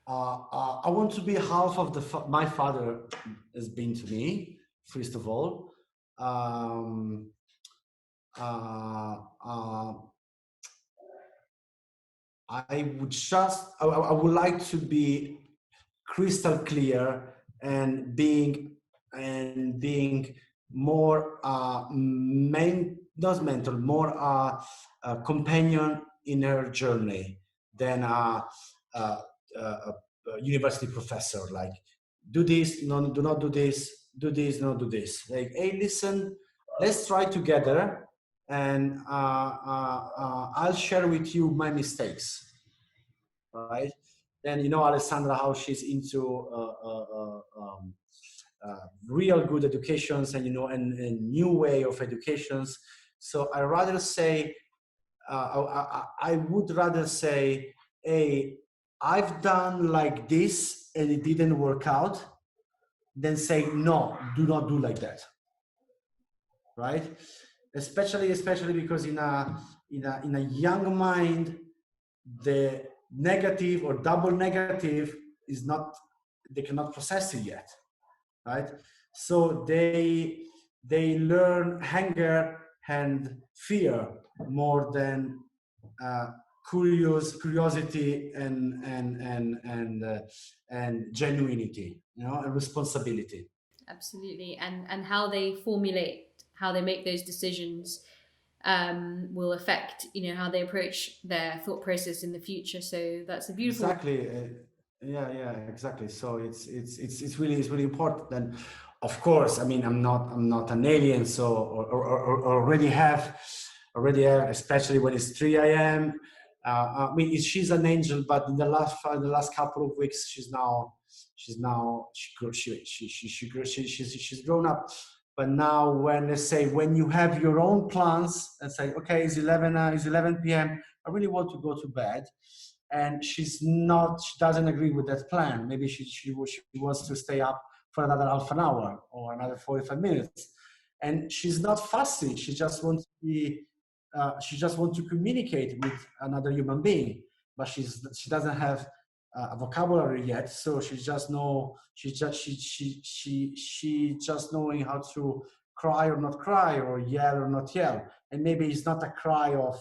S2: I want to be half of my father has been to me. First of all, um, uh, uh, I would like to be crystal clear, and being more not mental, more companion in her journey than a, a university professor. Like, do this, no, do not do this, do this, no, do this. Like, hey, listen, let's try together, and I'll share with you my mistakes, right? Then, Alessandra, how she's into real good educations, and and new way of educations. So I would rather say, hey, I've done like this and it didn't work out, than say, no, do not do like that, right? Especially because in a young mind, the negative or double negative is not, they cannot process it yet, right? So they learn anger and fear more than uh, curiosity and genuinity, and responsibility.
S1: Absolutely. And how they formulate, how they make those decisions will affect, how they approach their thought process in the future. So that's a beautiful.
S2: Exactly. Yeah, exactly. So it's really important. And of course, I mean, I'm not an alien, so or already have, especially when it's 3 a.m. I mean, she's an angel, but in the last couple of weeks, she's grown up. But now, when they say, when you have your own plans, and say, okay, it's 11 p.m. I really want to go to bed, and she doesn't agree with that plan. Maybe she wants to stay up for another half an hour or another 45 minutes, and she's not fussy. She just wants to communicate with another human being, but she doesn't have a vocabulary yet, so she just knowing how to cry or not cry, or yell or not yell. And maybe it's not a cry of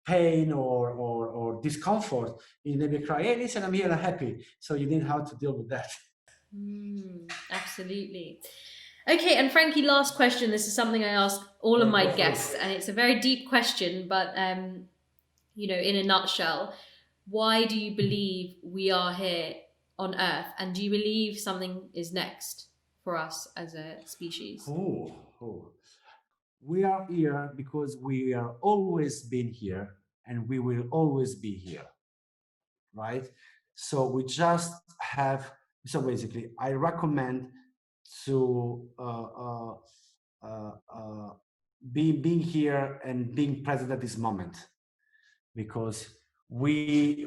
S2: pain or discomfort. You maybe cry, hey, listen, I'm here and I'm happy. So you need how to deal with that.
S1: Absolutely. Okay, and Frankie, last question. This is something I ask all of my guests, and it's a very deep question, but in a nutshell, why do you believe we are here on Earth, and do you believe something is next for us as a species?
S2: Oh. We are here because we are always been here, and we will always be here, right? So we just have. So basically, I recommend to being here and being present at this moment, because we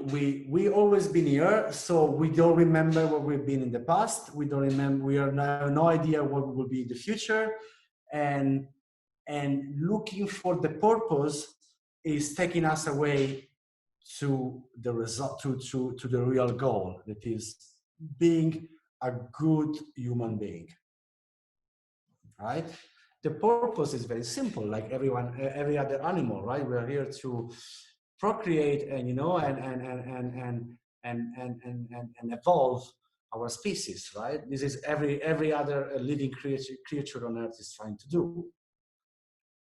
S2: always been here, so we don't remember what we've been in the past. We don't remember. We have no idea what will be in the future, and looking for the purpose is taking us away to the result, to the real goal, that is being a good human being, right? The purpose is very simple, like every other animal, right? We are here to procreate and and evolve our species, right? This is every other living creature on earth is trying to do.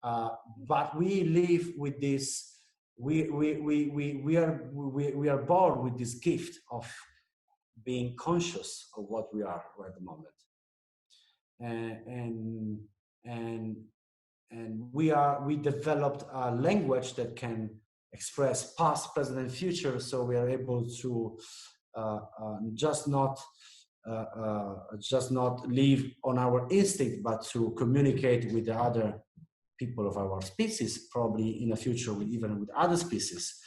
S2: But we live with this. We are born with this gift of being conscious of what we are at the moment, and we developed a language that can express past, present, and future. So we are able to just not live on our instinct, but to communicate with the other people of our species, probably in the future even with other species.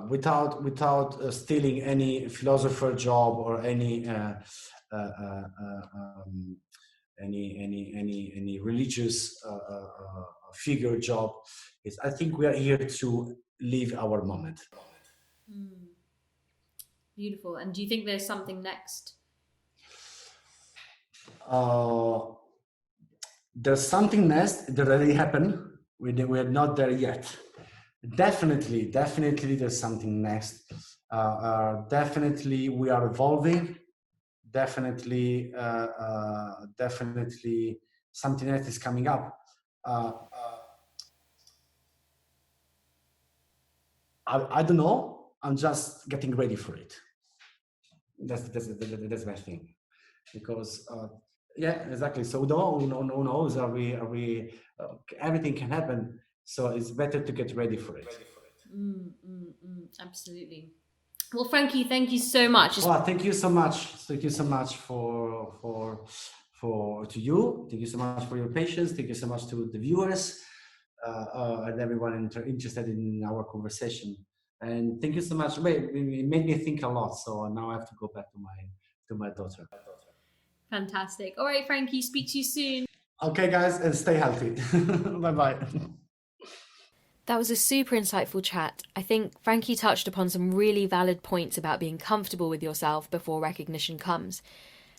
S2: Without stealing any philosopher job or any religious figure job, I think we are here to live our moment.
S1: Beautiful. And do you think there's something next?
S2: There's something next that already happened. We're not there yet. Definitely there's something next. Definitely we are evolving. Definitely something else is coming up. I don't know. I'm just getting ready for it. That's my thing. Because yeah, exactly. So who knows? Are we? Everything can happen. So it's better to get ready for it.
S1: Absolutely. Well, Frankie, thank you so much.
S2: Well, thank you so much. Thank you so much to you. Thank you so much for your patience. Thank you so much to the viewers and everyone interested in our conversation. And thank you so much. It made me think a lot. So now I have to go back to my daughter.
S1: Fantastic. All right, Frankie, speak to you soon.
S2: Okay, guys, and stay healthy. Bye-bye.
S1: That was a super insightful chat. I think Frankie touched upon some really valid points about being comfortable with yourself before recognition comes.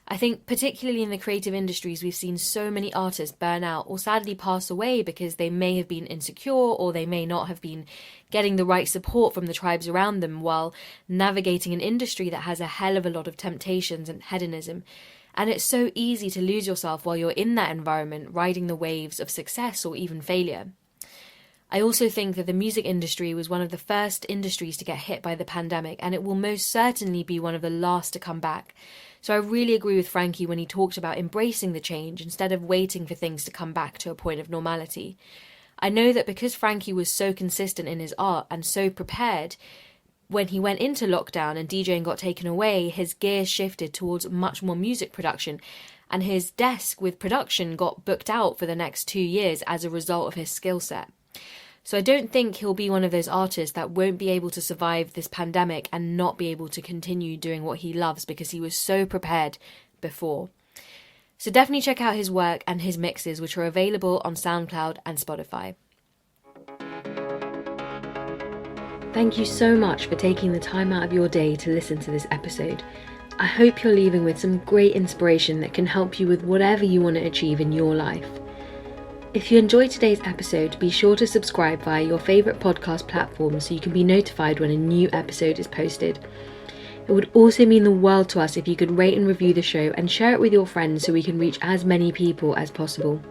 S1: I think particularly in the creative industries, we've seen so many artists burn out or sadly pass away because they may have been insecure or they may not have been getting the right support from the tribes around them while navigating an industry that has a hell of a lot of temptations and hedonism. And it's so easy to lose yourself while you're in that environment, riding the waves of success or even failure. I also think that the music industry was one of the first industries to get hit by the pandemic, and it will most certainly be one of the last to come back. So I really agree with Frankie when he talked about embracing the change instead of waiting for things to come back to a point of normality. I know that because Frankie was so consistent in his art and so prepared, when he went into lockdown and DJing got taken away, his gear shifted towards much more music production, and his desk with production got booked out for the next 2 years as a result of his skill set. So I don't think he'll be one of those artists that won't be able to survive this pandemic and not be able to continue doing what he loves because he was so prepared before. So definitely check out his work and his mixes, which are available on SoundCloud and Spotify. Thank you so much for taking the time out of your day to listen to this episode. I hope you're leaving with some great inspiration that can help you with whatever you want to achieve in your life. If you enjoyed today's episode, be sure to subscribe via your favourite podcast platform so you can be notified when a new episode is posted. It would also mean the world to us if you could rate and review the show and share it with your friends so we can reach as many people as possible.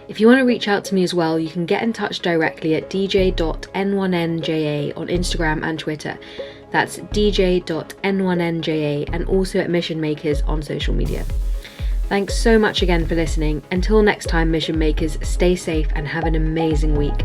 S1: If you want to reach out to me as well, you can get in touch directly at dj.n1nja on Instagram and Twitter. That's dj.n1nja, and also at Mission Makers on social media. Thanks so much again for listening. Until next time, Mission Makers, stay safe and have an amazing week.